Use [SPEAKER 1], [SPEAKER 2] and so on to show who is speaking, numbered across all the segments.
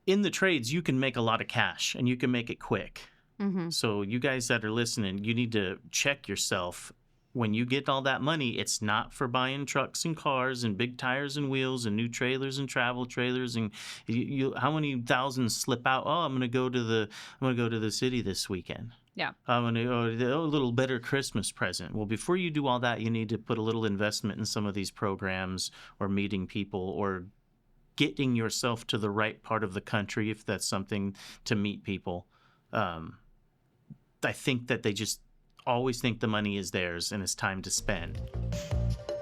[SPEAKER 1] in the trades, you can make a lot of cash and you can make it quick.
[SPEAKER 2] Mm-hmm.
[SPEAKER 1] So you guys that are listening, you need to check yourself. When you get all that money, it's not for buying trucks and cars and big tires and wheels and new trailers and travel trailers. And how many thousands slip out? Oh, I'm gonna go to the city this weekend.
[SPEAKER 2] Yeah.
[SPEAKER 1] I'm gonna go a little better Christmas present. Well, before you do all that, you need to put a little investment in some of these programs or meeting people or getting yourself to the right part of the country if that's something to meet people. I think that they just always think the money is theirs and it's time to spend.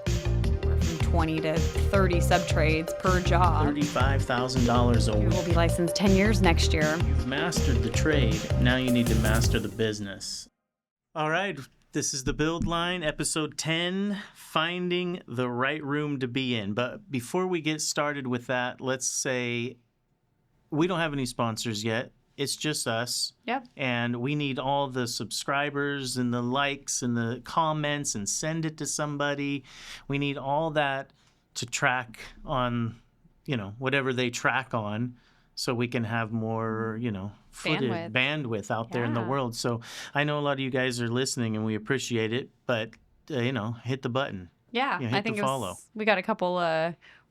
[SPEAKER 2] From 20 to 30 sub-trades per job.
[SPEAKER 1] $35,000 a
[SPEAKER 2] You
[SPEAKER 1] week.
[SPEAKER 2] will be licensed 10 years next year.
[SPEAKER 1] You've mastered the trade. Now you need to master the business. All right. This is the Build Line, episode 10, Finding the Right Room to Be In. But before we get started with that, let's say we don't have any sponsors yet. It's just us.
[SPEAKER 2] Yep.
[SPEAKER 1] And we need all the subscribers and the likes and the comments and send it to somebody. We need all that to track on, whatever they track on so we can have more, bandwidth out there in the world. So I know a lot of you guys are listening and we appreciate it, but, hit the button.
[SPEAKER 2] Yeah.
[SPEAKER 1] Hit
[SPEAKER 2] I think
[SPEAKER 1] the follow.
[SPEAKER 2] we got a couple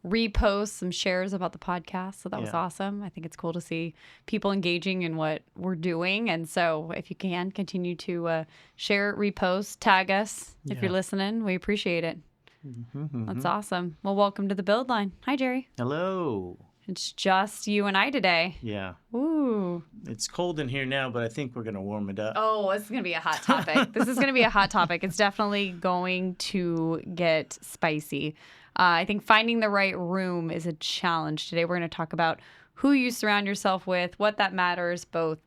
[SPEAKER 2] reposts, some shares about the podcast. So that was awesome. I think it's cool to see people engaging in what we're doing. And so if you can continue to share, repost, tag us if you're listening. We appreciate it.
[SPEAKER 1] Mm-hmm.
[SPEAKER 2] That's awesome. Well, welcome to the Build Line. Hi, Jerry.
[SPEAKER 1] Hello.
[SPEAKER 2] It's just you and I today.
[SPEAKER 1] Yeah.
[SPEAKER 2] Ooh.
[SPEAKER 1] It's cold in here now, but I think we're going to warm it up.
[SPEAKER 2] Oh, this is going to be a hot topic. This is going to be a hot topic. It's definitely going to get spicy. I think finding the right room is a challenge. Today, we're going to talk about who you surround yourself with, what that matters, both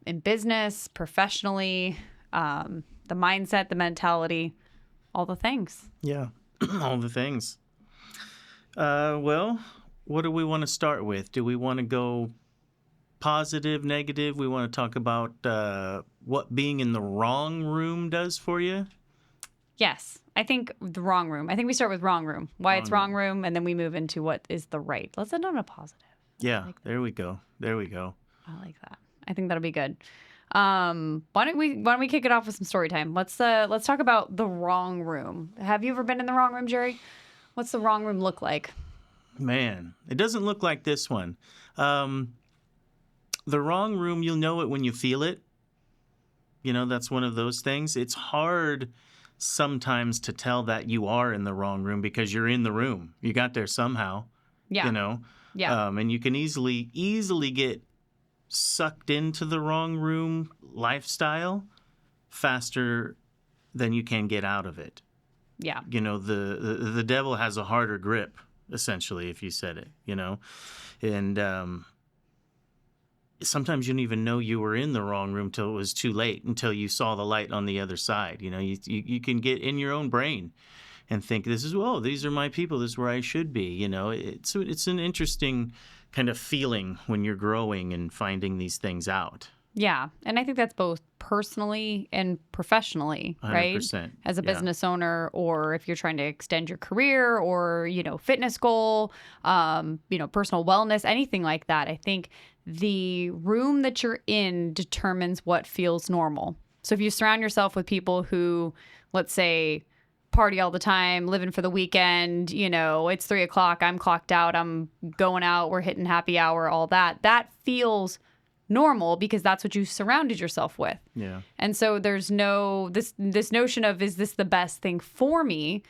[SPEAKER 2] in business, professionally, the mindset, the mentality, all the things.
[SPEAKER 1] Yeah, all the things. Well, what do we want to start with? Do we want to go positive, negative? We want to talk about what being in the wrong room does for you?
[SPEAKER 2] Yes. I think the wrong room. I think we start with wrong room. Why it's wrong room, and then we move into what is the right. Let's end on a positive.
[SPEAKER 1] Yeah, there we go. There we go.
[SPEAKER 2] I like that. I think that'll be good. Why don't we kick it off with some story time? Let's talk about the wrong room. Have you ever been in the wrong room, Jerry? What's the wrong room look like?
[SPEAKER 1] Man, it doesn't look like this one. The wrong room, you'll know it when you feel it. That's one of those things. It's hard sometimes to tell that you are in the wrong room because you're in the room. You got there somehow.
[SPEAKER 2] Yeah. Yeah.
[SPEAKER 1] And you can easily get sucked into the wrong room lifestyle faster than you can get out of it.
[SPEAKER 2] Yeah.
[SPEAKER 1] The devil has a harder grip, essentially, if you said it, and sometimes you don't even know you were in the wrong room till it was too late, until you saw the light on the other side. You can get in your own brain and think, these are my people. This is where I should be. It's an interesting kind of feeling when you're growing and finding these things out.
[SPEAKER 2] Yeah. And I think that's both personally and professionally,
[SPEAKER 1] 100%,
[SPEAKER 2] right? As a business owner, or if you're trying to extend your career or, fitness goal, personal wellness, anything like that. I think the room that you're in determines what feels normal. So if you surround yourself with people who, let's say, party all the time, living for the weekend, it's 3:00, I'm clocked out, I'm going out, we're hitting happy hour, all that feels normal because that's what you surrounded yourself with.
[SPEAKER 1] Yeah.
[SPEAKER 2] And so there's this notion of, is this the best thing for me,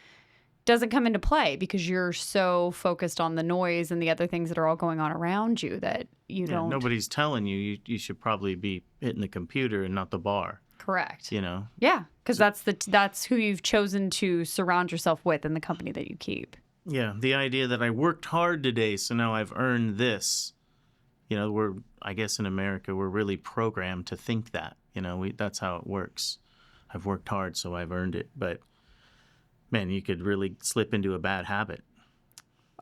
[SPEAKER 2] doesn't come into play because you're so focused on the noise and the other things that are all going on around you that you don't.
[SPEAKER 1] Nobody's telling you should probably be hitting the computer and not the bar.
[SPEAKER 2] Correct.
[SPEAKER 1] Yeah,
[SPEAKER 2] because that's who you've chosen to surround yourself with in the company that you keep.
[SPEAKER 1] Yeah, the idea that I worked hard today, so now I've earned this. I guess in America, we're really programmed to think that. That's how it works. I've worked hard, so I've earned it. But man, you could really slip into a bad habit.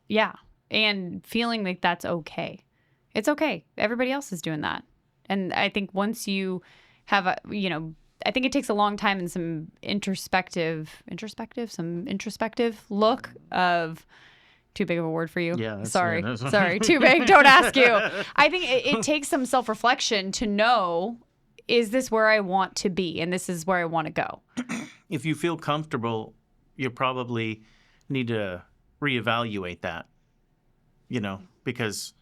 [SPEAKER 2] Yeah, and feeling like that's okay. It's okay. Everybody else is doing that. And I think once you have I think it takes a long time and some introspective look of too big of a word for you?
[SPEAKER 1] Yeah,
[SPEAKER 2] Sorry.
[SPEAKER 1] that's
[SPEAKER 2] Sorry. Too big. Don't ask you. I think it takes some self-reflection to know, is this where I want to be? And this is where I want to go.
[SPEAKER 1] If you feel comfortable, you probably need to reevaluate that, because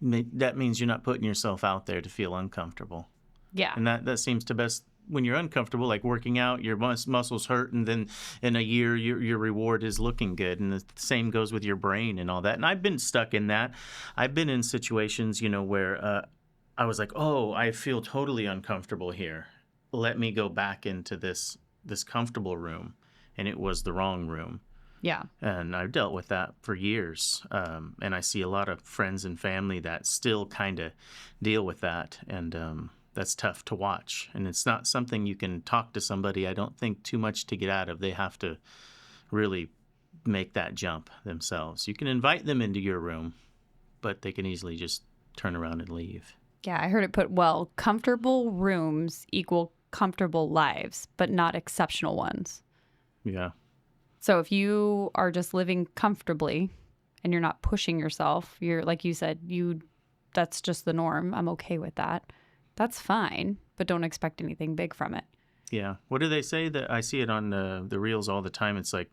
[SPEAKER 1] that means you're not putting yourself out there to feel uncomfortable.
[SPEAKER 2] Yeah.
[SPEAKER 1] And that seems to best when you're uncomfortable, like working out, your muscles hurt, and then in a year your reward is looking good. And the same goes with your brain and all that. And I've been stuck in that. I've been in situations, where I was like, oh, I feel totally uncomfortable here. Let me go back into this comfortable room. And it was the wrong room.
[SPEAKER 2] Yeah.
[SPEAKER 1] And I've dealt with that for years. And I see a lot of friends and family that still kind of deal with that. And that's tough to watch. And it's not something you can talk to somebody, I don't think, too much to get out of. They have to really make that jump themselves. You can invite them into your room, but they can easily just turn around and leave.
[SPEAKER 2] Yeah, I heard it put well, comfortable rooms equal comfortable lives, but not exceptional ones.
[SPEAKER 1] Yeah.
[SPEAKER 2] So if you are just living comfortably and you're not pushing yourself, you're, like you said, that's just the norm. I'm okay with that. That's fine, but don't expect anything big from it.
[SPEAKER 1] Yeah. What do they say? That I see it on the reels all the time. It's like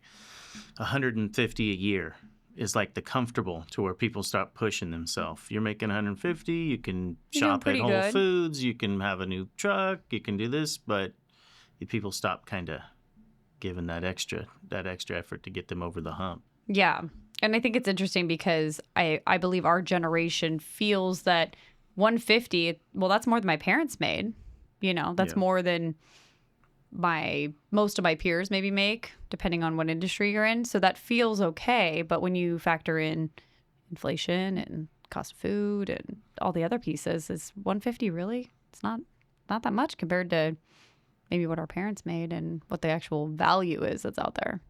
[SPEAKER 1] 150 a year is like the comfortable to where people stop pushing themselves. You're making 150, you can shop at Whole Foods, you can have a new truck, you can do this, but people stop kind of giving that extra effort to get them over the hump.
[SPEAKER 2] Yeah. And I think it's interesting because I believe our generation feels that 150, well, that's more than my parents made. That's more than most of my peers maybe make, depending on what industry you're in. So that feels okay. But when you factor in inflation and cost of food and all the other pieces, is 150 really? It's not that much compared to maybe what our parents made and what the actual value is that's out there.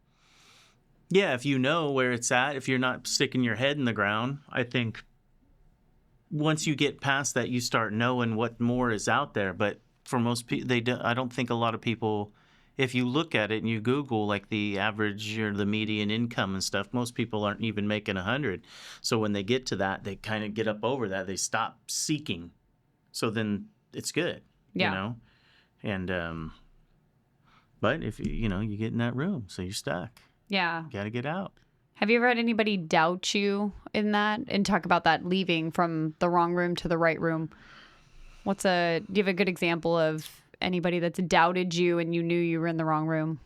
[SPEAKER 1] Yeah, if you know where it's at, if you're not sticking your head in the ground, I think once you get past that, you start knowing what more is out there. But for most people, I don't think a lot of people, if you look at it and you Google like the average or the median income and stuff, most people aren't even making 100. So when they get to that, they kind of get up over that. They stop seeking. So then it's good, And, but if you get in that room, so you're stuck.
[SPEAKER 2] Yeah.
[SPEAKER 1] Got to get out.
[SPEAKER 2] Have you ever had anybody doubt you in that and talk about that leaving from the wrong room to the right room? Do you have a good example of anybody that's doubted you and you knew you were in the wrong room?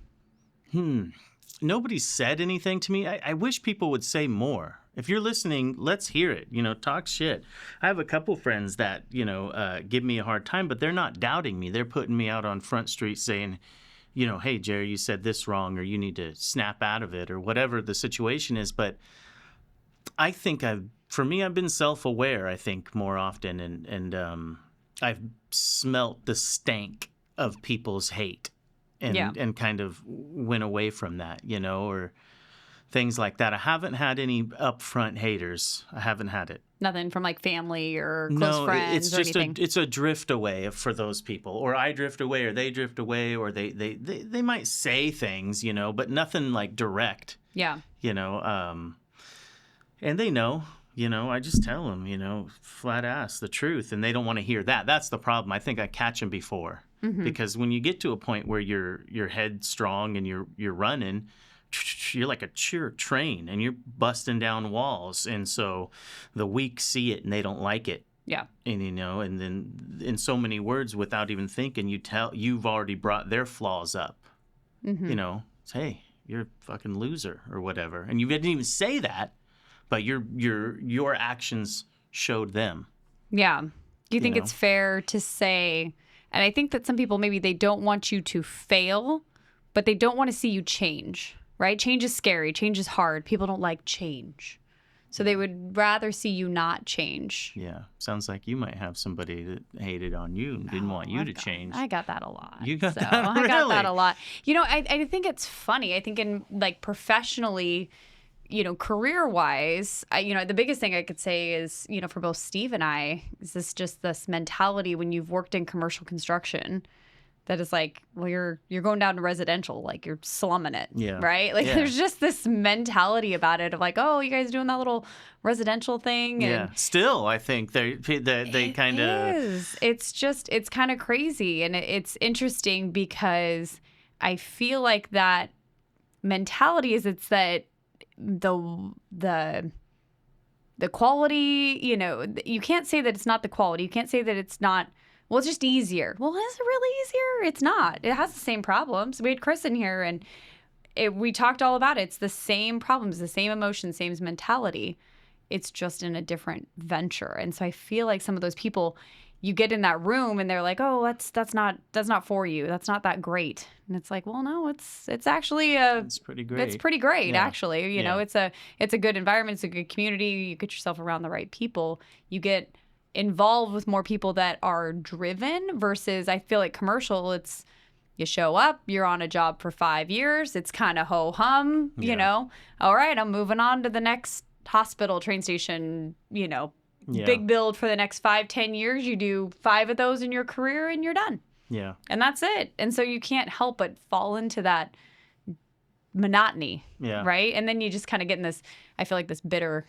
[SPEAKER 1] Nobody said anything to me. I wish people would say more. If you're listening, let's hear it. Talk shit. I have a couple friends that, give me a hard time, but they're not doubting me. They're putting me out on Front Street saying, hey, Jerry, you said this wrong, or you need to snap out of it, or whatever the situation is. But I think I've been self-aware, I think, more often. And I've smelt the stank of people's hate and kind of went away from that, or things like that. I haven't had any upfront haters. I haven't had it.
[SPEAKER 2] Nothing from like family or close friends
[SPEAKER 1] it's
[SPEAKER 2] or
[SPEAKER 1] just
[SPEAKER 2] anything?
[SPEAKER 1] It's a drift away for those people. Or I drift away, or they drift away, or they might say things, but nothing like direct.
[SPEAKER 2] Yeah.
[SPEAKER 1] And they know, I just tell them, flat ass, the truth, and they don't want to hear that. That's the problem. I think I catch them before. Mm-hmm. Because when you get to a point where your head's strong and you're running, you're like a sure train and you're busting down walls. And so the weak see it and they don't like it.
[SPEAKER 2] Yeah.
[SPEAKER 1] And, and then in so many words, without even thinking, you've already brought their flaws up. Mm-hmm. Hey, you're a fucking loser or whatever. And you didn't even say that, but your actions showed them.
[SPEAKER 2] Yeah. Do you think it's fair to say, and I think that some people, maybe they don't want you to fail, but they don't want to see you change, right? Change is scary. Change is hard. People don't like change. So they would rather see you not change.
[SPEAKER 1] Yeah. Sounds like you might have somebody that hated on you and didn't want you to change.
[SPEAKER 2] I got that a lot.
[SPEAKER 1] You got that? Really?
[SPEAKER 2] I got that a lot. I think it's funny. I think in like professionally, career-wise, the biggest thing I could say is, for both Steve and I, is this mentality when you've worked in commercial construction that is like, well, you're going down to residential, like you're slumming it,
[SPEAKER 1] Yeah.
[SPEAKER 2] right? Like
[SPEAKER 1] Yeah.
[SPEAKER 2] there's just this mentality about it of like, oh, you guys doing that little residential thing, and
[SPEAKER 1] Yeah. Still, I think they kind of.
[SPEAKER 2] it's kind of crazy, and it's interesting because I feel like that mentality is it's that the quality, you can't say that it's not the quality. You can't say that it's not, well, it's just easier. Well, is it really easier? It's not. It has the same problems. We had Chris in here, and we talked all about it. It's the same problems, the same emotions, same mentality. It's just in a different venture. And so I feel like some of those people, you get in that room and they're like, oh, that's not for you. That's not that great. And it's like, well, no, it's actually
[SPEAKER 1] It's pretty great.
[SPEAKER 2] it's pretty great,
[SPEAKER 1] Yeah.
[SPEAKER 2] actually. It's a good environment. It's a good community. You get yourself around the right people. You get involved with more people that are driven versus I feel like commercial, it's you show up, you're on a job for 5 years. It's kind of ho-hum, All right, I'm moving on to the next hospital, train station,
[SPEAKER 1] Yeah.
[SPEAKER 2] big build for the next 5-10 years. You do 5 of those in your career and you're done.
[SPEAKER 1] Yeah.
[SPEAKER 2] And that's it. And so you can't help but fall into that monotony,
[SPEAKER 1] Yeah.
[SPEAKER 2] right? And then you just kind of get in this, I feel like this bitter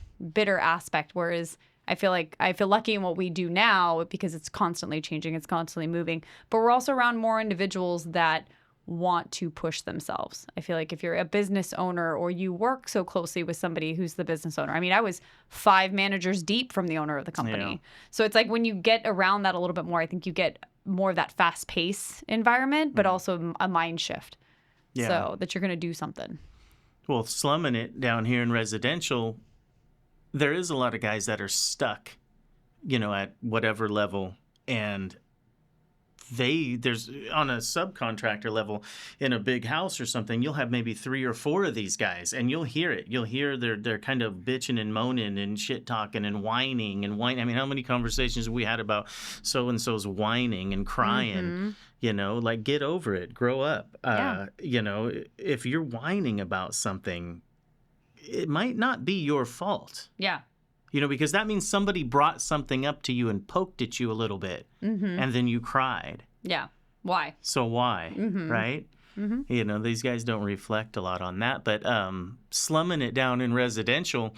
[SPEAKER 2] aspect, whereas I feel lucky in what we do now because it's constantly changing, it's constantly moving, but we're also around more individuals that want to push themselves. I feel like if you're a business owner or you work so closely with somebody who's the business owner. I mean, I was 5 managers deep from the owner of the company.
[SPEAKER 1] Yeah.
[SPEAKER 2] So it's like when you get around that a little bit more, I think you get more of that fast-paced environment, but also a mind shift.
[SPEAKER 1] Yeah.
[SPEAKER 2] So that you're going to do something.
[SPEAKER 1] Well, slumming it down here in residential, there is a lot of guys that are stuck, at whatever level, and there's on a subcontractor level in a big house or something, you'll have maybe 3 or 4 of these guys, and you'll hear it. You'll hear they're kind of bitching and moaning and shit talking and whining. I mean, how many conversations have we had about so and so's whining and crying? Like, get over it, grow up.
[SPEAKER 2] Yeah.
[SPEAKER 1] If you're whining about something, it might not be your fault.
[SPEAKER 2] Yeah.
[SPEAKER 1] Because that means somebody brought something up to you and poked at you a little bit, and then you cried.
[SPEAKER 2] Yeah. Why?
[SPEAKER 1] So why, right? These guys don't reflect a lot on that, but slumming it down in residential,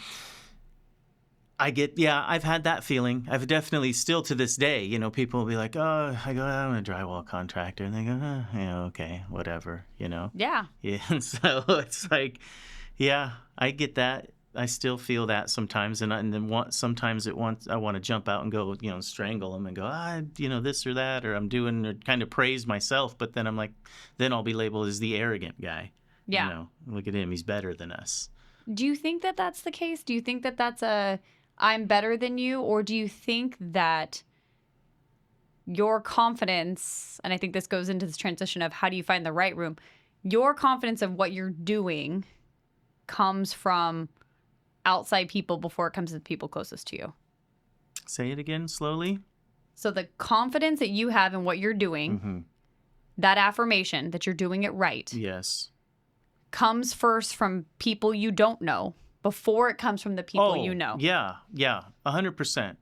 [SPEAKER 1] I've had that feeling. I've definitely still to this day, people will be like, oh, I'm a drywall contractor, and they go, oh, yeah, okay, whatever,
[SPEAKER 2] Yeah.
[SPEAKER 1] Yeah, and so it's like, yeah, I get that. I still feel that sometimes, and then sometimes I want to jump out and go, strangle them and go, this or that, or I'm doing, or kind of praise myself, but then I'm like, then I'll be labeled as the arrogant guy.
[SPEAKER 2] Yeah.
[SPEAKER 1] Look at him, he's better than us.
[SPEAKER 2] Do you think that that's the case? Do you think that that's I'm better than you, or do you think that your confidence, and I think this goes into this transition of how do you find the right room, your confidence of what you're doing comes from outside people before it comes to the people closest to you?
[SPEAKER 1] Say it again slowly.
[SPEAKER 2] So the confidence that you have in what you're doing, that affirmation that you're doing it right,
[SPEAKER 1] yes,
[SPEAKER 2] comes first from people you don't know before it comes from the people you know.
[SPEAKER 1] Yeah, 100%.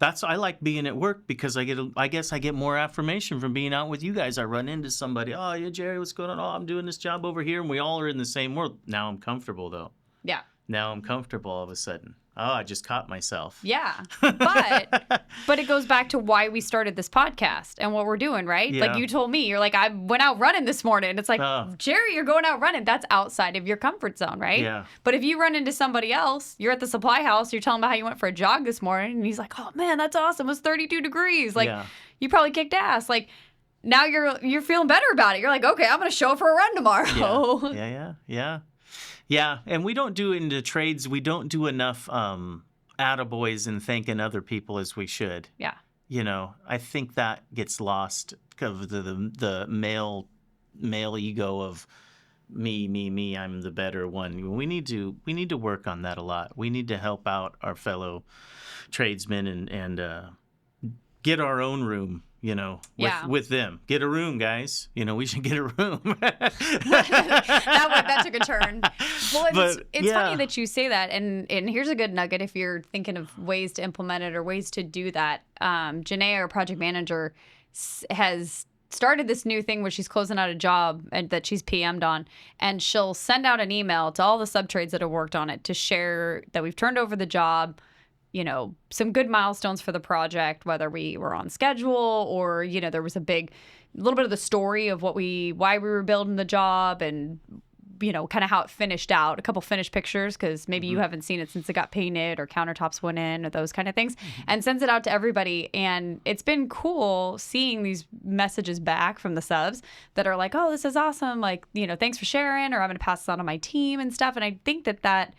[SPEAKER 1] I like being at work because I guess I get more affirmation from being out with you guys. I run into somebody, oh yeah, Jerry, what's going on? Oh, I'm doing this job over here, and we all are in the same world. Now I'm comfortable though.
[SPEAKER 2] Yeah.
[SPEAKER 1] Now I'm comfortable all of a sudden. Oh, I just caught myself.
[SPEAKER 2] Yeah. But it goes back to why we started this podcast and what we're doing, right?
[SPEAKER 1] Yeah.
[SPEAKER 2] Like you told me, you're like, I went out running this morning. It's like, Jerry, you're going out running. That's outside of your comfort zone, right?
[SPEAKER 1] Yeah.
[SPEAKER 2] But if you run into somebody else, you're at the supply house, you're telling about how you went for a jog this morning, and he's like, oh man, that's awesome. It was 32 degrees. Like, you probably kicked ass. Like, now you're feeling better about it. You're like, okay, I'm going to show up for a run tomorrow.
[SPEAKER 1] Yeah, and we don't do it into trades. We don't do enough attaboys and thanking other people as we should.
[SPEAKER 2] Yeah.
[SPEAKER 1] I think that gets lost because of the male ego of me, I'm the better one. We need to work on that a lot. We need to help out our fellow tradesmen and get our own room. With them. Get a room, guys. We should get a room.
[SPEAKER 2] that took a turn. Well, it's funny that you say that, and here's a good nugget if you're thinking of ways to implement it or ways to do that. Janae, our project manager, has started this new thing where she's closing out a job and that she's PM'd on, and she'll send out an email to all the sub-trades that have worked on it to share that we've turned over the job, you know, some good milestones for the project, whether we were on schedule or, you know, there was a little bit of the story of why we were building the job and, you know, kind of how it finished out, a couple finished pictures, because maybe you haven't seen it since it got painted or countertops went in or those kind of things, and sends it out to everybody. And it's been cool seeing these messages back from the subs that are like, oh, this is awesome. Like, you know, thanks for sharing, or I'm going to pass this on to my team and stuff. And I think that,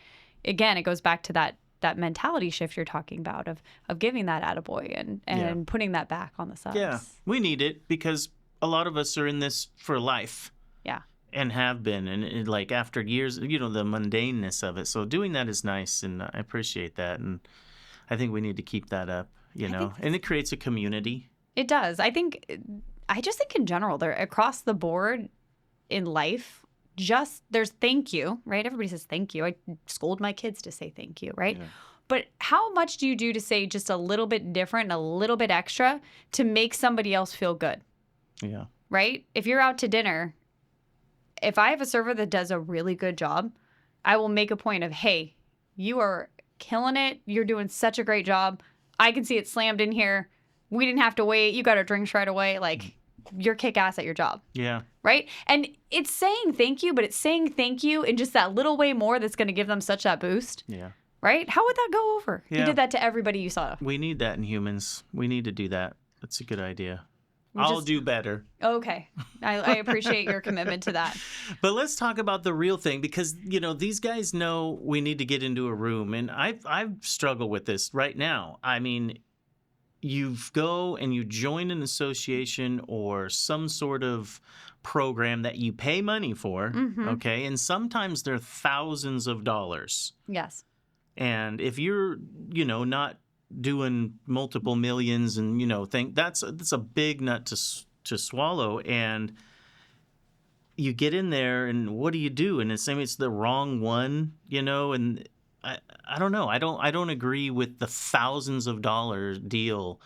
[SPEAKER 2] again, it goes back to that mentality shift you're talking about of giving that attaboy and putting that back on the subs.
[SPEAKER 1] Yeah, we need it because a lot of us are in this for life.
[SPEAKER 2] Yeah.
[SPEAKER 1] And have been, and like after years, you know, the mundaneness of it. So doing that is nice, and I appreciate that, and I think we need to keep that up, you know. And it creates a community.
[SPEAKER 2] It does. I just think in general, they're across the board in life. Just there's thank you, right? Everybody says thank you. I scold my kids to say thank you, right? Yeah. But how much do you do to say just a little bit different, and a little bit extra to make somebody else feel good?
[SPEAKER 1] Yeah.
[SPEAKER 2] Right? If you're out to dinner, if I have a server that does a really good job, I will make a point of, hey, you are killing it. You're doing such a great job. I can see it slammed in here. We didn't have to wait. You got our drinks right away. Like, you're kick-ass at your job. Yeah. Right? And it's saying thank you, but it's saying thank you in just that little way more that's going to give them such that boost. Yeah. Right? How would that go over? Yeah. You did that to everybody you saw.
[SPEAKER 1] We need that in humans. We need to do that. That's a good idea. I'll do better.
[SPEAKER 2] Okay. I appreciate your commitment to that.
[SPEAKER 1] But let's talk about the real thing, because, you know, these guys know we need to get into a room. And I've struggled with this right now. I mean, you go and you join an association or some sort of program that you pay money for, okay? And sometimes they're thousands of dollars.
[SPEAKER 2] Yes.
[SPEAKER 1] And if you're, you know, not doing multiple millions and, you know, that's a big nut to swallow. And you get in there and what do you do? And it's the wrong one, you know, and I don't know. I don't agree with the thousands of dollars deal.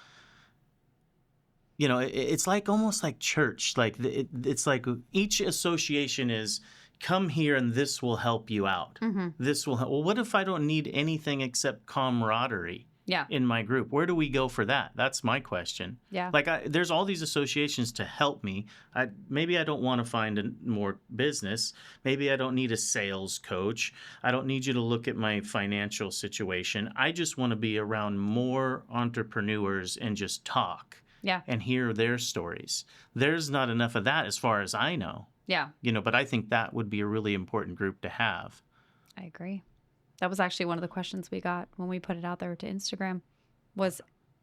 [SPEAKER 1] You know, it's like almost like church. Like it's like each association is come here and this will help you out. This will help. Well, what if I don't need anything except camaraderie? Yeah. In my group, where do we go for that? That's my question. Yeah. Like there's all these associations to help me. Maybe I don't want to find more business. Maybe I don't need a sales coach. I don't need you to look at my financial situation. I just want to be around more entrepreneurs and just talk. Yeah. And hear their stories. There's not enough of that as far as I know. Yeah. You know, but I think that would be a really important group to have.
[SPEAKER 2] I agree. That was actually one of the questions we got when we put it out there to Instagram was,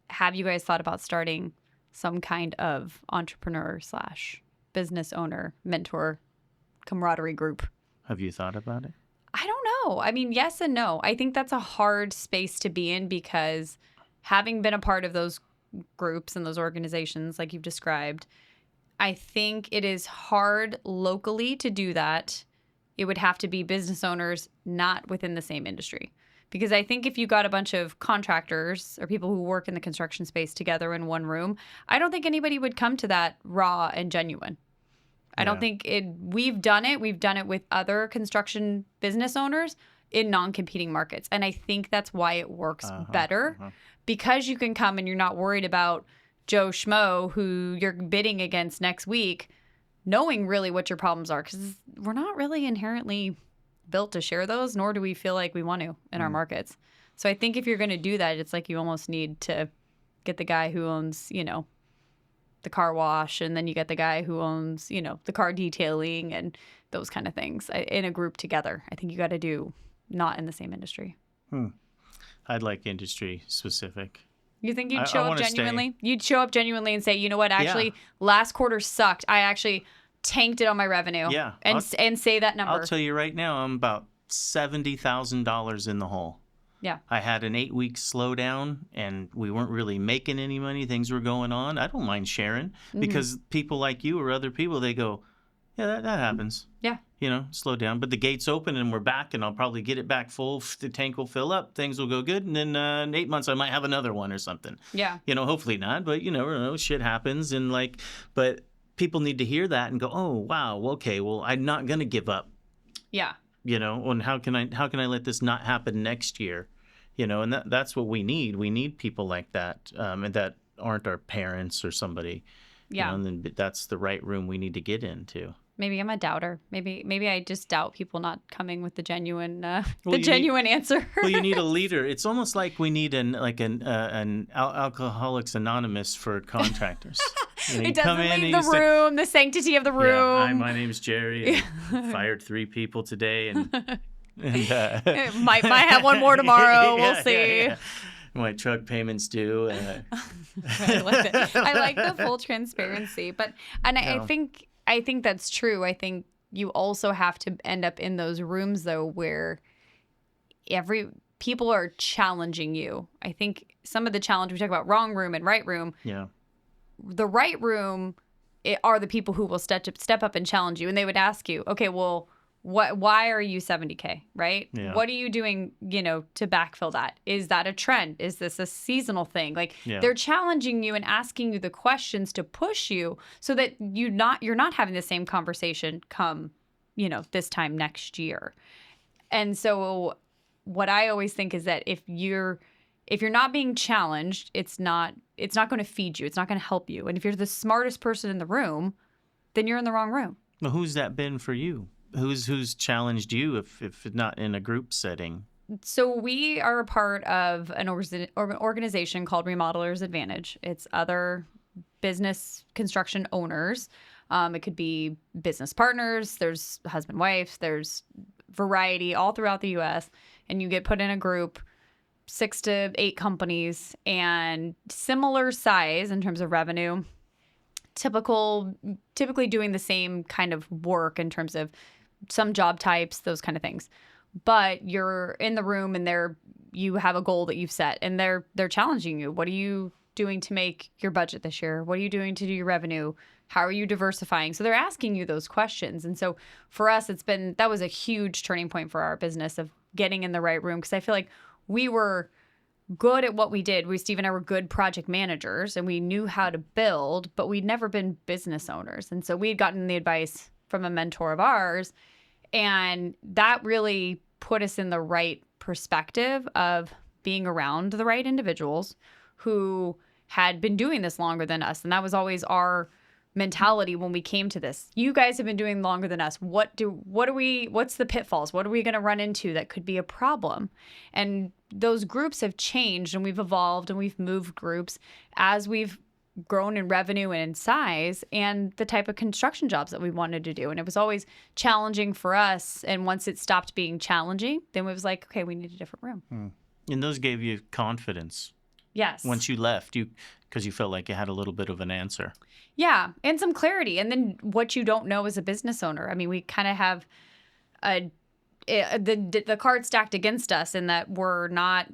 [SPEAKER 2] have you guys thought about starting some kind of entrepreneur / business owner, mentor, camaraderie group?
[SPEAKER 1] Have you thought about it?
[SPEAKER 2] I don't know. I mean, yes and no. I think that's a hard space to be in because having been a part of those groups and those organizations like you've described, I think it is hard locally to do that. It would have to be business owners not within the same industry. Because I think if you got a bunch of contractors or people who work in the construction space together in one room, I don't think anybody would come to that raw and genuine. I don't think we've done it. We've done it with other construction business owners in non-competing markets. And I think that's why it works better because you can come and you're not worried about Joe Schmo who you're bidding against next week, knowing really what your problems are, because we're not really inherently built to share those, nor do we feel like we want to in our markets. So I think if you're going to do that, it's like you almost need to get the guy who owns, you know, the car wash, and then you get the guy who owns, you know, the car detailing and those kind of things in a group together. I think you got to do not in the same industry.
[SPEAKER 1] I'd like industry specific.
[SPEAKER 2] You think you'd show up genuinely? You'd show up genuinely and say, you know what, actually, last quarter sucked. I actually tanked it on my revenue. Yeah. And say that number.
[SPEAKER 1] I'll tell you right now, I'm about $70,000 in the hole. Yeah. I had an 8-week slowdown, and we weren't really making any money. Things were going on. I don't mind sharing because people like you or other people, they go, yeah, that happens. Yeah. You know, slow down. But the gate's open and we're back, and I'll probably get it back full. The tank will fill up. Things will go good. And then in 8 months, I might have another one or something. Yeah. You know, hopefully not. But you never know. Shit happens. And but people need to hear that and go, oh, wow, okay, well, I'm not going to give up,
[SPEAKER 2] Yeah.
[SPEAKER 1] and how can I let this not happen next year? And that's what we need. We need people like that, and that aren't our parents or somebody,
[SPEAKER 2] Yeah.
[SPEAKER 1] and then that's the right room we need to get into.
[SPEAKER 2] Maybe I'm a doubter. Maybe I just doubt people not coming with the genuine
[SPEAKER 1] Well,
[SPEAKER 2] answer.
[SPEAKER 1] Well, you need a leader. It's almost like we need an Alcoholics Anonymous for contractors. You
[SPEAKER 2] It
[SPEAKER 1] come
[SPEAKER 2] doesn't
[SPEAKER 1] in
[SPEAKER 2] leave
[SPEAKER 1] and
[SPEAKER 2] the
[SPEAKER 1] you say,
[SPEAKER 2] room, the sanctity of the room.
[SPEAKER 1] yeah, hi, my name's Jerry. I fired 3 people today, and
[SPEAKER 2] might have one more tomorrow. We'll
[SPEAKER 1] yeah,
[SPEAKER 2] see.
[SPEAKER 1] yeah. My truck payment's due.
[SPEAKER 2] I like the full transparency, I think that's true. I think you also have to end up in those rooms though where people are challenging you. I think some of the challenge, we talk about wrong room and right room.
[SPEAKER 1] Yeah.
[SPEAKER 2] The right room are the people who will step up and challenge you, and they would ask you, okay, well, why are you 70K, right?
[SPEAKER 1] Yeah.
[SPEAKER 2] What are you doing, to backfill that? Is that a trend? Is this a seasonal thing? Like,
[SPEAKER 1] Yeah.
[SPEAKER 2] they're challenging you and asking you the questions to push you so that you're not having the same conversation come, this time next year. And so what I always think is that if you're not being challenged, it's not going to feed you. It's not going to help you. And if you're the smartest person in the room, then you're in the wrong room.
[SPEAKER 1] Well, who's that been for you? Who's challenged you if not in a group setting?
[SPEAKER 2] So we are a part of an organization called Remodelers Advantage. It's other business construction owners. It could be business partners. There's husband, wife. There's variety all throughout the U.S. And you get put in a group, 6 to 8 companies, and similar size in terms of revenue. Typically doing the same kind of work in terms of some job types, those kind of things. But you're in the room and you have a goal that you've set, and they're challenging you. What are you doing to make your budget this year? What are you doing to do your revenue? How are you diversifying? So they're asking you those questions. And so for us, that was a huge turning point for our business of getting in the right room, because I feel like we were good at what we did. Steve and I were good project managers, and we knew how to build, but we'd never been business owners. And so we had gotten the advice from a mentor of ours, and that really put us in the right perspective of being around the right individuals who had been doing this longer than us. And that was always our mentality when we came to this. You guys have been doing longer than us. What's the pitfalls? What are we going to run into that could be a problem? And those groups have changed, and we've evolved, and we've moved groups as we've grown in revenue and in size and the type of construction jobs that we wanted to do. And it was always challenging for us. And once it stopped being challenging, then it was like, okay, we need a different room.
[SPEAKER 1] And those gave you confidence.
[SPEAKER 2] Yes.
[SPEAKER 1] Once you left, because you felt like you had a little bit of an answer.
[SPEAKER 2] Yeah, and some clarity. And then what you don't know as a business owner. I mean, we kind of have the card stacked against us in that we're not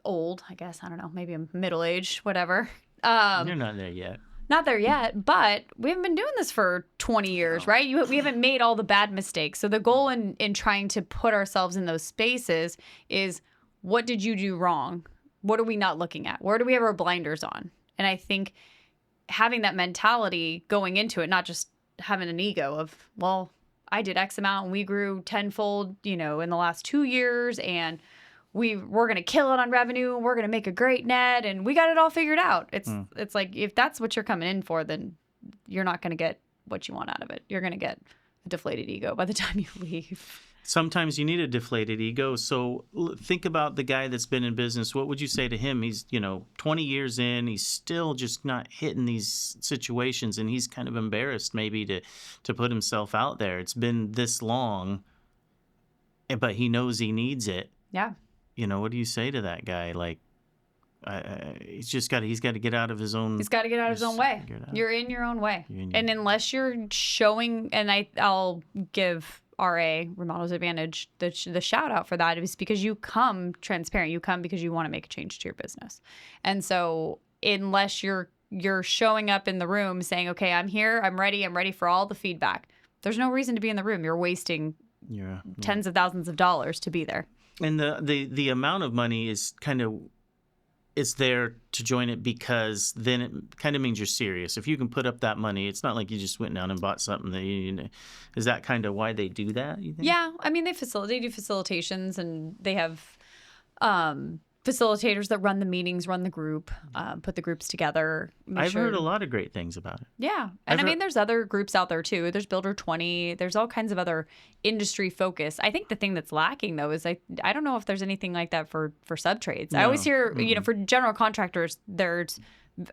[SPEAKER 2] old, I guess. I don't know. Maybe I'm middle-aged, whatever.
[SPEAKER 1] You're not there yet.
[SPEAKER 2] Not there yet, but we haven't been doing this for 20 years, right? We haven't made all the bad mistakes. So the goal in trying to put ourselves in those spaces is, what did you do wrong? What are we not looking at? Where do we have our blinders on? And I think having that mentality going into it, not just having an ego of, well, I did X amount and we grew tenfold, in the last 2 years, and we're going to kill it on revenue, and we're going to make a great net, and we got it all figured out. It's like, if that's what you're coming in for, then you're not going to get what you want out of it. You're going to get a deflated ego by the time you leave.
[SPEAKER 1] Sometimes you need a deflated ego. So think about the guy that's been in business. What would you say to him? He's, 20 years in, he's still just not hitting these situations, and he's kind of embarrassed maybe to put himself out there. It's been this long, but he knows he needs it.
[SPEAKER 2] Yeah.
[SPEAKER 1] What do you say to that guy? Like, he's got to get out of his own.
[SPEAKER 2] He's got to get out of his own way. You're in your own way. And unless you're showing, and I'll give RA, Remodelers Advantage, the shout out for that, is because you come transparent. You come because you want to make a change to your business. And so unless you're showing up in the room saying, okay, I'm here, I'm ready for all the feedback, there's no reason to be in the room. You're wasting tens of thousands of dollars to be there.
[SPEAKER 1] And the amount of money is kind of, it's there to join it because then it kind of means you're serious. If you can put up that money, it's not like you just went down and bought something that is that kind of why they do that, you think?
[SPEAKER 2] Yeah, I mean, they do facilitations, and they have facilitators that run the meetings, run the group, put the groups together.
[SPEAKER 1] I've heard a lot of great things about it.
[SPEAKER 2] Yeah. And I mean, there's other groups out there too. There's Builder 20. There's all kinds of other industry focus. I think the thing that's lacking though is I don't know if there's anything like that for sub trades. I always hear, for general contractors, there's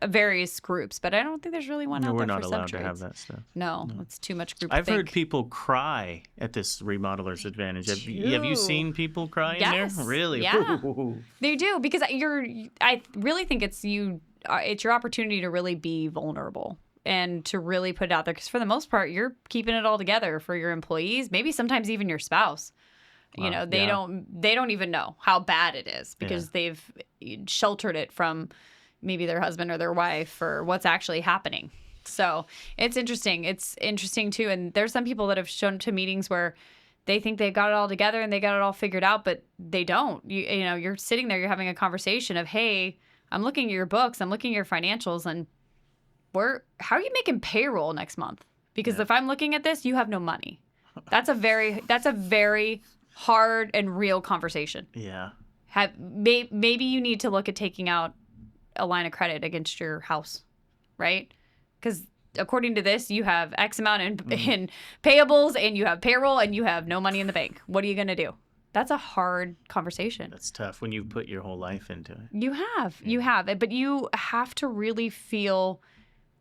[SPEAKER 2] various groups, but I don't think there's really one out there for sub trades.
[SPEAKER 1] We're not allowed to have that stuff.
[SPEAKER 2] No, it's too much group.
[SPEAKER 1] I've heard people cry at this Remodeler's Advantage. Have you seen people cry in there? Really?
[SPEAKER 2] Yeah. They do, because I really think it's your opportunity to really be vulnerable and to really put it out there, because for the most part, you're keeping it all together for your employees, maybe sometimes even your spouse. Wow. They don't even know how bad it is because they've sheltered it from maybe their husband or their wife or what's actually happening. So it's interesting. It's interesting too. And there's some people that have shown up to meetings where they think they got it all together and they got it all figured out, but they don't. You're sitting there, you're having a conversation of, hey, I'm looking at your books, I'm looking at your financials, and how are you making payroll next month? Because if I'm looking at this, you have no money. That's a very hard and real conversation.
[SPEAKER 1] Yeah.
[SPEAKER 2] Maybe you need to look at taking out a line of credit against your house, right? Because according to this, you have X amount in payables, and you have payroll, and you have no money in the bank. What are you going to do? That's a hard conversation.
[SPEAKER 1] That's tough when you've put your whole life into it.
[SPEAKER 2] You have it, but you have to really feel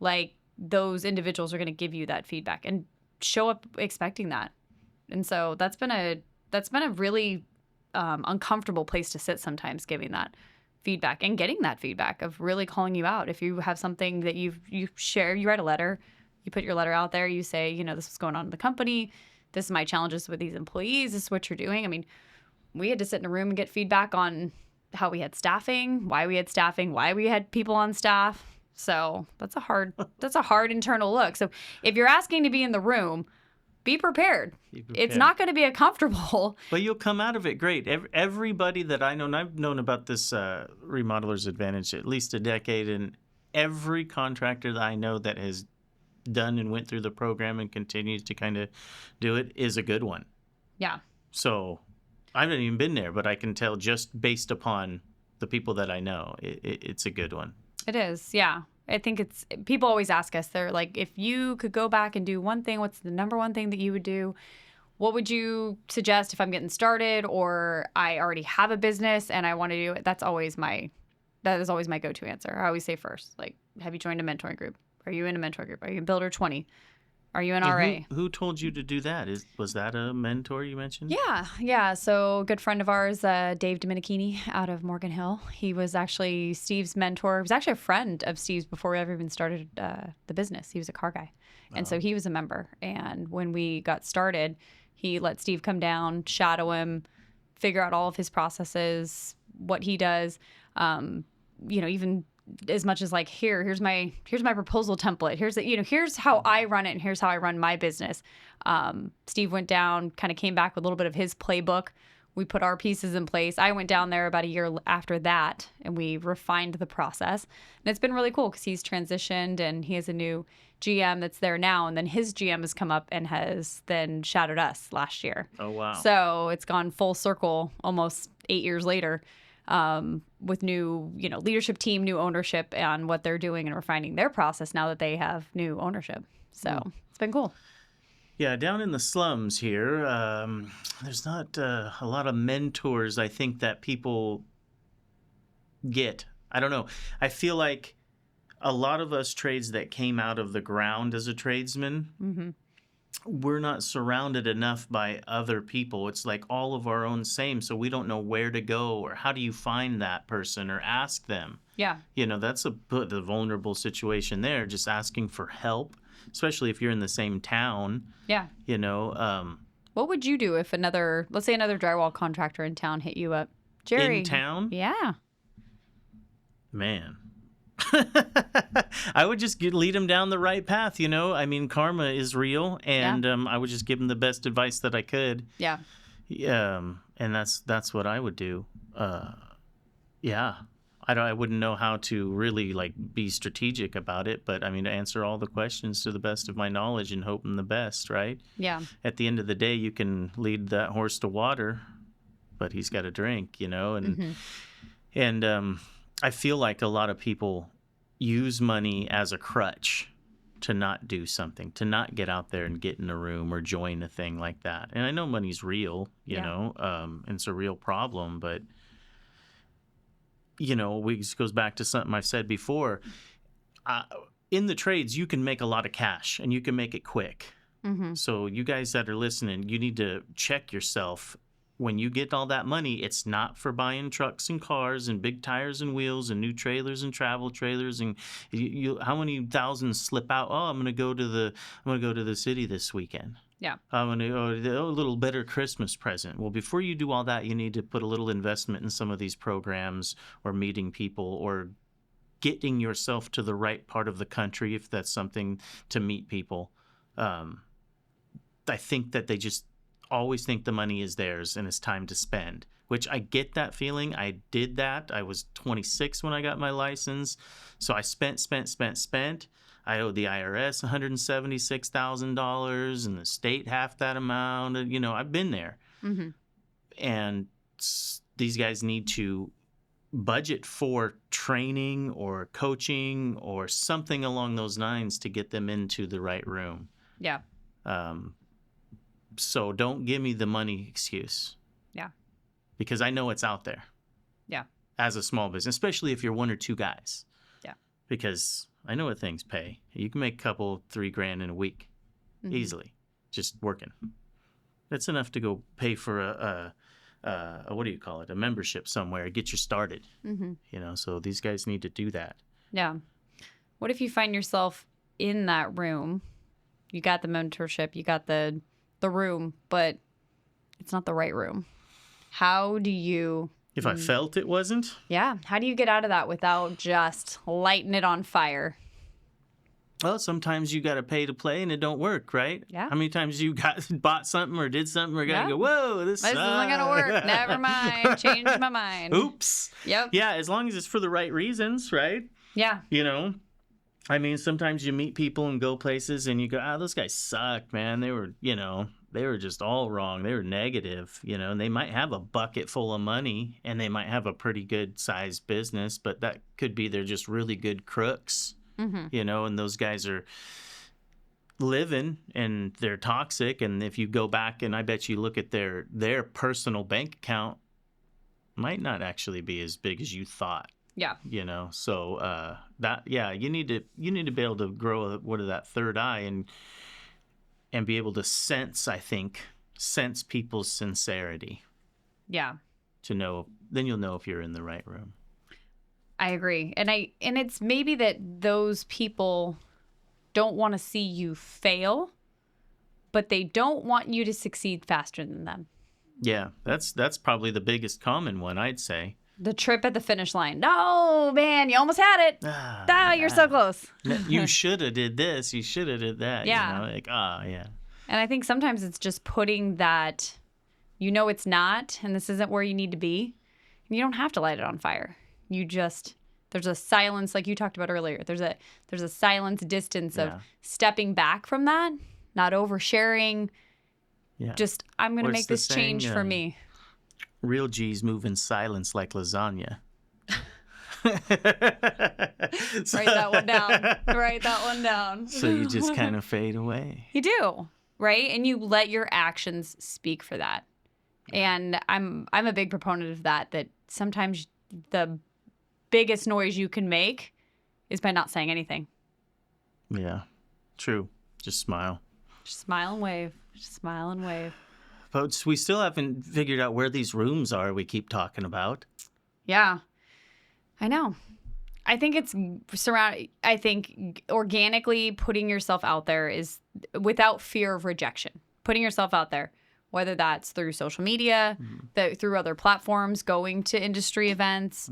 [SPEAKER 2] like those individuals are going to give you that feedback and show up expecting that. And so that's been a really uncomfortable place to sit sometimes, giving that feedback and getting that feedback of really calling you out. If you have something that you share, you write a letter, you put your letter out there, you say, this is going on in the company, this is my challenges with these employees, this is what you're doing. I mean, we had to sit in a room and get feedback on how we had staffing, why we had people on staff. So that's a hard internal look. So if you're asking to be in the room, be prepared. It's not going to be a comfortable.
[SPEAKER 1] But you'll come out of it great. Everybody that I know, and I've known about this Remodeler's Advantage at least a decade, and every contractor that I know that has done and went through the program and continues to kind of do it is a good one.
[SPEAKER 2] Yeah.
[SPEAKER 1] So I haven't even been there, but I can tell just based upon the people that I know, it's a good one.
[SPEAKER 2] It is, yeah. I think people always ask us, they're like, if you could go back and do one thing, what's the number one thing that you would do? What would you suggest if I'm getting started, or I already have a business and I want to do it? That is always my go-to answer. I always say first, like, have you joined a mentoring group? Are you in a mentoring group? Are you in Builder 20? Are you an RA?
[SPEAKER 1] Who told you to do that? Was that a mentor you mentioned?
[SPEAKER 2] Yeah. So a good friend of ours, Dave Domenichini out of Morgan Hill. He was actually Steve's mentor. He was actually a friend of Steve's before we ever even started the business. He was a car guy. And so he was a member. And when we got started, he let Steve come down, shadow him, figure out all of his processes, what he does, even as much as like, here's my proposal template. Here's how I run it, and here's how I run my business. Steve went down, kind of came back with a little bit of his playbook. We put our pieces in place. I went down there about a year after that, and we refined the process. And it's been really cool because he's transitioned and he has a new GM that's there now. And then his GM has come up and has then shadowed us last year.
[SPEAKER 1] Oh, wow.
[SPEAKER 2] So it's gone full circle almost 8 years later. With new, leadership team, new ownership on what they're doing and refining their process now that they have new ownership. So It's been cool.
[SPEAKER 1] Yeah, down in the slums here, there's not a lot of mentors, I think, that people get. I don't know. I feel like a lot of us trades that came out of the ground as a tradesman, we're not surrounded enough by other people. It's like all of our own same, so we don't know where to go or how do you find that person or ask them.
[SPEAKER 2] Yeah.
[SPEAKER 1] That's the vulnerable situation there, just asking for help, especially if you're in the same town.
[SPEAKER 2] Yeah.
[SPEAKER 1] What
[SPEAKER 2] would you do if let's say another drywall contractor in town hit you up? Jerry.
[SPEAKER 1] In town?
[SPEAKER 2] Yeah.
[SPEAKER 1] Man. I would just lead them down the right path, I mean, karma is real, and I would just give them the best advice that I could.
[SPEAKER 2] Yeah.
[SPEAKER 1] And that's what I would do. Yeah. I wouldn't know how to really like be strategic about it, but I mean, to answer all the questions to the best of my knowledge and hoping the best, right?
[SPEAKER 2] Yeah.
[SPEAKER 1] At the end of the day, you can lead that horse to water, but he's got to drink,
[SPEAKER 2] Mm-hmm.
[SPEAKER 1] and I feel like a lot of people use money as a crutch to not do something, to not get out there and get in a room or join a thing like that. And I know money's real, and it's a real problem, but this goes back to something I've said before. In the trades, you can make a lot of cash and you can make it quick.
[SPEAKER 2] Mm-hmm.
[SPEAKER 1] So you guys that are listening, you need to check yourself. When you get all that money, it's not for buying trucks and cars and big tires and wheels and new trailers and travel trailers. And how many thousands slip out? Oh, I'm going to go to the city this weekend.
[SPEAKER 2] Yeah.
[SPEAKER 1] I'm going to go a little better Christmas present. Well, before you do all that, you need to put a little investment in some of these programs or meeting people or getting yourself to the right part of the country, if that's something, to meet people. I think that they just always think the money is theirs and it's time to spend, which I get that feeling. I did that. I was 26 when I got my license. So I spent. I owed the IRS $176,000 and the state half that amount. I've been there.
[SPEAKER 2] Mm-hmm.
[SPEAKER 1] And these guys need to budget for training or coaching or something along those lines to get them into the right room.
[SPEAKER 2] Yeah.
[SPEAKER 1] So don't give me the money excuse.
[SPEAKER 2] Yeah.
[SPEAKER 1] Because I know it's out there.
[SPEAKER 2] Yeah.
[SPEAKER 1] As a small business, especially if you're one or two guys.
[SPEAKER 2] Yeah.
[SPEAKER 1] Because I know what things pay. You can make a couple, $3,000 in a week easily, just working. That's enough to go pay for a what do you call it? A membership somewhere, get you started.
[SPEAKER 2] Mm-hmm.
[SPEAKER 1] So these guys need to do that.
[SPEAKER 2] Yeah. What if you find yourself in that room? You got the mentorship, you got the room, but it's not the right room. How do you...
[SPEAKER 1] If I felt it wasn't?
[SPEAKER 2] Yeah. How do you get out of that without just lighting it on fire?
[SPEAKER 1] Well, sometimes you got to pay to play and it don't work, right?
[SPEAKER 2] Yeah.
[SPEAKER 1] How many times you bought something or did something or got to go, whoa, this
[SPEAKER 2] isn't going to work. Never mind. Changed my mind.
[SPEAKER 1] Oops.
[SPEAKER 2] Yep.
[SPEAKER 1] Yeah, as long as it's for the right reasons, right?
[SPEAKER 2] Yeah.
[SPEAKER 1] I mean, sometimes you meet people and go places and you go, those guys suck, man. They were just all wrong. They were negative, and they might have a bucket full of money and they might have a pretty good sized business, but that could be they're just really good crooks, and those guys are living and they're toxic. And if you go back and I bet you look at their personal bank account, might not actually be as big as you thought.
[SPEAKER 2] Yeah.
[SPEAKER 1] So you need to be able to grow that third eye and be able to sense people's sincerity.
[SPEAKER 2] Yeah.
[SPEAKER 1] To know, then you'll know if you're in the right room.
[SPEAKER 2] I agree. And it's maybe that those people don't want to see you fail, but they don't want you to succeed faster than them.
[SPEAKER 1] Yeah, that's probably the biggest common one, I'd say.
[SPEAKER 2] The trip at the finish line. No, man, you almost had it. You're so close.
[SPEAKER 1] You should have did this. You should have did that.
[SPEAKER 2] Yeah.
[SPEAKER 1] Yeah.
[SPEAKER 2] And I think sometimes it's just putting that, it's not, and this isn't where you need to be. And you don't have to light it on fire. There's a silence, like you talked about earlier. There's a silence distance of stepping back from that, not oversharing.
[SPEAKER 1] Yeah.
[SPEAKER 2] Just, I'm going to make this change for me.
[SPEAKER 1] Real G's move in silence like lasagna.
[SPEAKER 2] Write that one down.
[SPEAKER 1] So you just kind of fade away.
[SPEAKER 2] You do, right? And you let your actions speak for that. And I'm a big proponent of that sometimes the biggest noise you can make is by not saying anything.
[SPEAKER 1] Yeah, true. Just smile.
[SPEAKER 2] Just smile and wave. Just smile and wave.
[SPEAKER 1] But we still haven't figured out where these rooms are we keep talking about.
[SPEAKER 2] Yeah, I know. I think organically putting yourself out there is without fear of rejection. Putting yourself out there, whether that's through social media, through other platforms, going to industry events,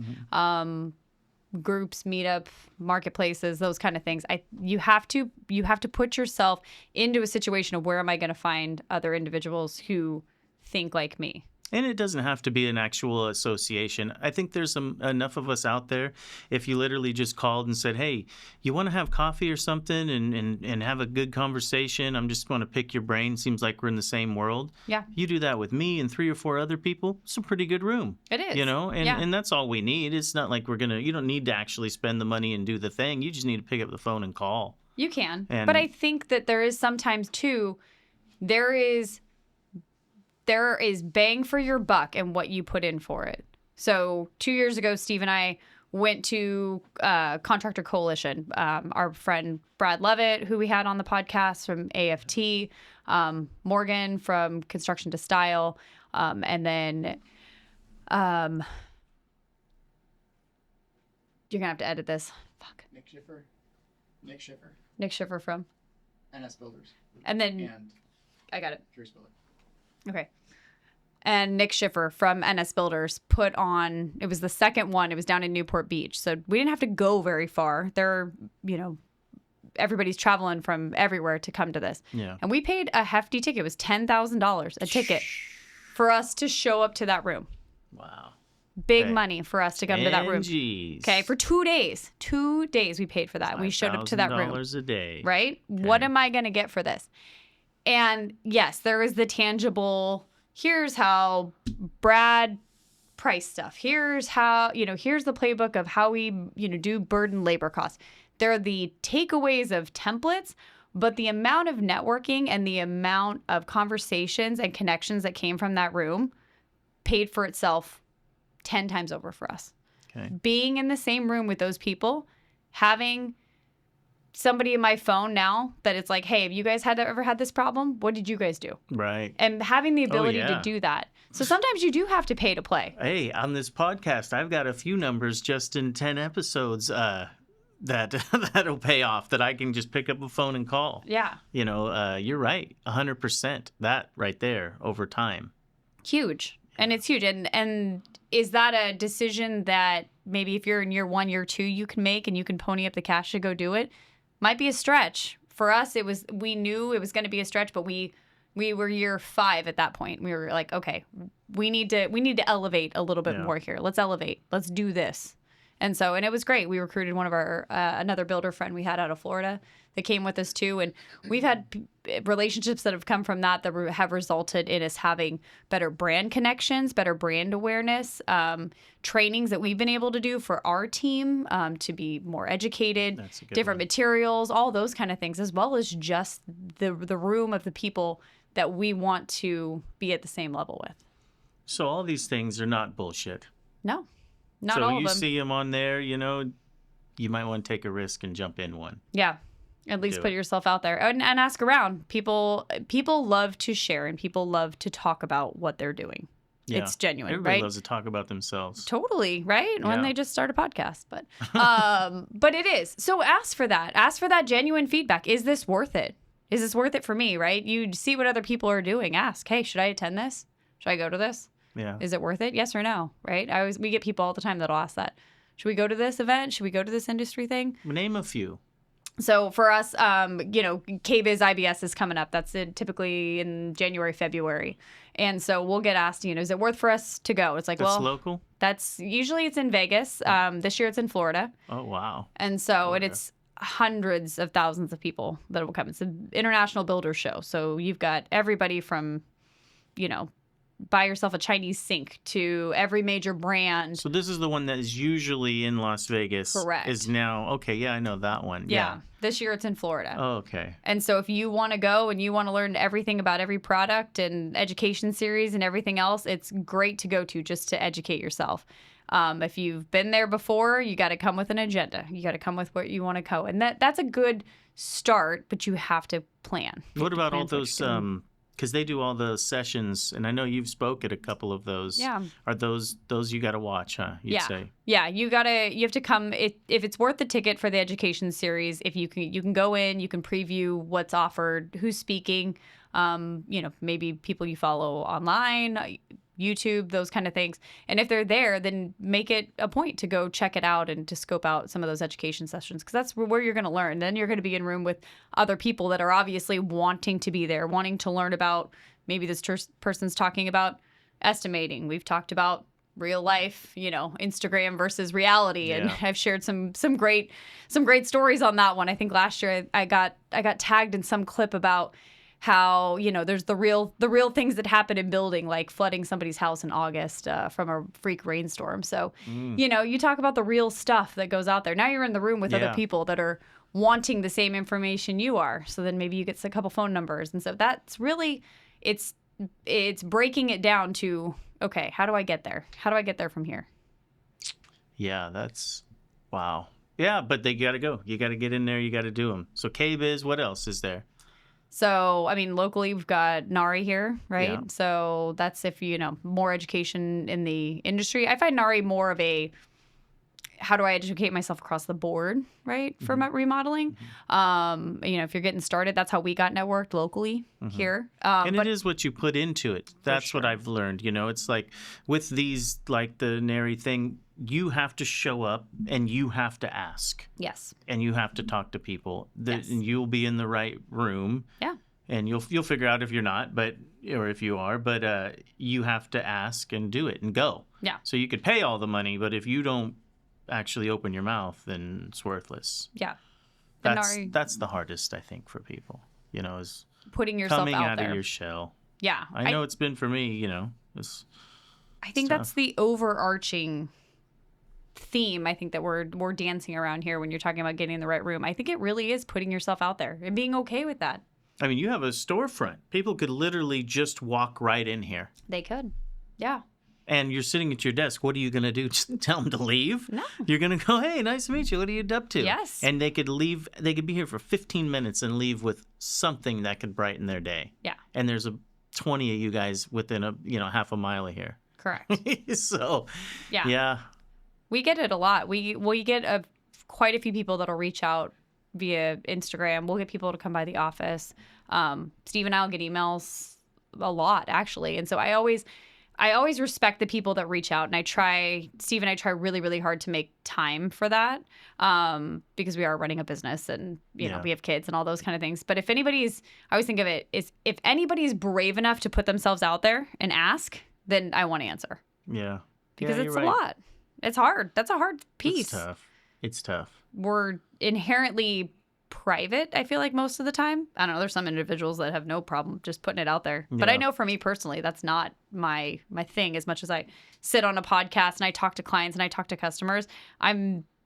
[SPEAKER 2] groups, meetup, marketplaces, those kind of things. You have to put yourself into a situation of where am I going to find other individuals who think like me.
[SPEAKER 1] And it doesn't have to be an actual association. I think there's enough of us out there. If you literally just called and said, hey, you want to have coffee or something and have a good conversation? I'm just going to pick your brain. Seems like we're in the same world.
[SPEAKER 2] Yeah.
[SPEAKER 1] You do that with me and 3 or 4 other people. It's a pretty good room.
[SPEAKER 2] It is.
[SPEAKER 1] You know, and,
[SPEAKER 2] Yeah.
[SPEAKER 1] and that's all we need. It's not like you don't need to actually spend the money and do the thing. You just need to pick up the phone and call.
[SPEAKER 2] You can.
[SPEAKER 1] And-
[SPEAKER 2] but I think that there is sometimes too, there is bang for your buck and what you put in for it. So 2 years ago, Steve and I went to Contractor Coalition. Our friend Brad Levitt, who we had on the podcast from AFT, Morgan from Construction to Style, and then you're gonna have to edit this. Fuck.
[SPEAKER 3] Nick Schiffer,
[SPEAKER 2] Nick Schiffer from.
[SPEAKER 3] NS Builders,
[SPEAKER 2] And then
[SPEAKER 3] and
[SPEAKER 2] I got it.
[SPEAKER 3] Curious Builder.
[SPEAKER 2] Okay. And Nick Schiffer from NS Builders put on, it was the second one. It was down in Newport Beach. So we didn't have to go very far. Everybody's traveling from everywhere to come to this.
[SPEAKER 1] Yeah.
[SPEAKER 2] And we paid a hefty ticket. It was $10,000 a ticket for us to show up to that room.
[SPEAKER 1] Wow.
[SPEAKER 2] Big
[SPEAKER 1] Okay.
[SPEAKER 2] money for us to come to that room.
[SPEAKER 1] Geez.
[SPEAKER 2] Okay. For 2 days. 2 days we paid for that. We showed up to that room.
[SPEAKER 1] $5,000 a day.
[SPEAKER 2] Right? What am I going to get for this? And yes, there is the tangible, here's how Brad priced stuff. Here's how, here's the playbook of how we, do burden labor costs. There are the takeaways of templates, but the amount of networking and the amount of conversations and connections that came from that room paid for itself 10 times over for us.
[SPEAKER 1] Okay.
[SPEAKER 2] Being in the same room with those people, having somebody in my phone now that it's like, hey, have you guys ever had this problem? What did you guys do?
[SPEAKER 1] Right.
[SPEAKER 2] And having the ability
[SPEAKER 1] yeah.
[SPEAKER 2] to do that. So sometimes you do have to pay to play.
[SPEAKER 1] Hey, on this podcast, I've got a few numbers just in 10 episodes that'll pay off, that I can just pick up a phone and call.
[SPEAKER 2] Yeah.
[SPEAKER 1] You're right. 100%. That right there over time.
[SPEAKER 2] Huge. And it's huge. And is that a decision that maybe if you're in year 1, year 2, you can make and you can pony up the cash to go do it? Might be a stretch. For us, we knew it was going to be a stretch, but we were year 5 at that point. We were like, okay, we need to elevate a little bit more here. Let's elevate. Let's do this. And it was great. We recruited one of our another builder friend we had out of Florida that came with us too, and we've had relationships that have come from that have resulted in us having better brand connections, better brand awareness, trainings that we've been able to do for our team to be more educated, different materials, all those kind of things, as well as just the room of the people that we want to be at the same level with.
[SPEAKER 1] So all these things are not bullshit.
[SPEAKER 2] No, not
[SPEAKER 1] so
[SPEAKER 2] all of
[SPEAKER 1] you
[SPEAKER 2] them.
[SPEAKER 1] see them on there, you might want to take a risk and jump in one.
[SPEAKER 2] Yeah. At least put yourself out there and ask around. People love to share and people love to talk about what they're doing. Yeah. It's genuine,
[SPEAKER 1] Everybody
[SPEAKER 2] right?
[SPEAKER 1] loves to talk about themselves.
[SPEAKER 2] Totally, right?
[SPEAKER 1] Yeah.
[SPEAKER 2] When they just start a podcast. But but it is. So ask for that. Ask for that genuine feedback. Is this worth it? Is this worth it for me, right? You see what other people are doing. Ask, hey, should I attend this? Should I go to this?
[SPEAKER 1] Yeah.
[SPEAKER 2] Is it worth it? Yes or no, right? We get people all the time that'll ask that. Should we go to this event? Should we go to this industry thing?
[SPEAKER 1] Name a few.
[SPEAKER 2] So for us, KBIS IBS is coming up. That's typically in January, February. And so we'll get asked, is it worth for us to go? It's like,
[SPEAKER 1] That's local?
[SPEAKER 2] That's usually it's in Vegas. This year it's in Florida.
[SPEAKER 1] Oh, wow.
[SPEAKER 2] And so and it's hundreds of thousands of people that will come. It's an international builder show. So you've got everybody from, buy yourself a Chinese sink to every major brand.
[SPEAKER 1] So this is the one that is usually in Las Vegas.
[SPEAKER 2] Correct.
[SPEAKER 1] Is now, okay, yeah, I know that one.
[SPEAKER 2] Yeah. This year it's in Florida.
[SPEAKER 1] Oh, okay.
[SPEAKER 2] And so if you want to go and you want to learn everything about every product and education series and everything else, it's great to go to just to educate yourself. If you've been there before, you got to come with an agenda. You got to come with where you want to go. And that's a good start, but you have to plan.
[SPEAKER 1] What about all those, because they do all the sessions, and I know you've spoke at a couple of those.
[SPEAKER 2] Yeah.
[SPEAKER 1] Are those you got to watch, huh? You'd say.
[SPEAKER 2] Yeah, you have to come if it's worth the ticket for the education series. If you can go in, you can preview what's offered, who's speaking, maybe people you follow online, YouTube, those kind of things. And if they're there, then make it a point to go check it out and to scope out some of those education sessions, because that's where you're going to learn. Then you're going to be in room with other people that are obviously wanting to be there, wanting to learn about, maybe this person's talking about estimating. We've talked about real life, Instagram versus reality, and
[SPEAKER 1] Yeah.
[SPEAKER 2] I've shared some great stories on that one. I think last year I got tagged in some clip about how there's the real things that happen in building, like flooding somebody's house in August from a freak rainstorm. So you talk about the real stuff that goes out there. Now you're in the room with other
[SPEAKER 1] Yeah.
[SPEAKER 2] people that are wanting the same information you are. So then maybe you get a couple phone numbers, and so that's really it's breaking it down to, okay, how do I get there? How do I get there from here?
[SPEAKER 1] Yeah, that's wow. Yeah, but they got to go. You got to get in there. You got to do them. So K-Biz, what else is there?
[SPEAKER 2] So, I mean, locally we've got NARI here, right?
[SPEAKER 1] Yeah.
[SPEAKER 2] So that's if more education in the industry. I find NARI more of a, how do I educate myself across the board, right, for remodeling? If you're getting started, that's how we got networked locally here.
[SPEAKER 1] And
[SPEAKER 2] But
[SPEAKER 1] it is what you put into it. That's what
[SPEAKER 2] sure.
[SPEAKER 1] I've learned. It's like with these, like the Nary thing, you have to show up and you have to ask
[SPEAKER 2] yes,
[SPEAKER 1] and you have to talk to people.
[SPEAKER 2] Yes.
[SPEAKER 1] And you'll be in the right room.
[SPEAKER 2] yeah,
[SPEAKER 1] And you'll figure out if you're not, or if you are, but you have to ask and do it and go.
[SPEAKER 2] yeah,
[SPEAKER 1] So you could pay all the money, but if you don't actually open your mouth, then it's worthless.
[SPEAKER 2] yeah. And NARI,
[SPEAKER 1] That's the hardest, I think, for people. Is
[SPEAKER 2] putting yourself
[SPEAKER 1] coming
[SPEAKER 2] out
[SPEAKER 1] out
[SPEAKER 2] there.
[SPEAKER 1] of your shell.
[SPEAKER 2] Yeah,
[SPEAKER 1] I know it's been for me. It's
[SPEAKER 2] I think
[SPEAKER 1] tough.
[SPEAKER 2] that's the overarching theme, I think, that we're dancing around here when you're talking about getting in the right room. I think it really is putting yourself out there and being okay with that.
[SPEAKER 1] I mean, you have a storefront. People could literally just walk right in here.
[SPEAKER 2] They could. Yeah.
[SPEAKER 1] And you're sitting at your desk. What are you going to do? Just tell them to leave?
[SPEAKER 2] No.
[SPEAKER 1] You're going to go, hey, nice to meet you. What are you up to?
[SPEAKER 2] Yes.
[SPEAKER 1] And they could leave. They could be here for 15 minutes and leave with something that could brighten their day.
[SPEAKER 2] Yeah.
[SPEAKER 1] And there's 20 of you guys within half a mile of here.
[SPEAKER 2] Correct.
[SPEAKER 1] So,
[SPEAKER 2] Yeah. We get it a lot. We get quite a few people that'll reach out via Instagram. We'll get people to come by the office. Steve and I will get emails a lot, actually. And so I always respect the people that reach out, and Steve and I try really, really hard to make time for that, because we are running a business and, we have kids and all those kind of things. But I always think of it is, if anybody's brave enough to put themselves out there and ask, then I want to answer.
[SPEAKER 1] Yeah.
[SPEAKER 2] Because
[SPEAKER 1] Yeah,
[SPEAKER 2] it's
[SPEAKER 1] you're
[SPEAKER 2] a
[SPEAKER 1] right.
[SPEAKER 2] lot. It's hard. That's a hard piece.
[SPEAKER 1] It's tough.
[SPEAKER 2] We're inherently private, I feel like, most of the time. I don't know. There's some individuals that have no problem just putting it out there. But I
[SPEAKER 1] Yeah.
[SPEAKER 2] know for me personally, that's not my thing. As much as I sit on a podcast and I talk to clients and I talk to customers,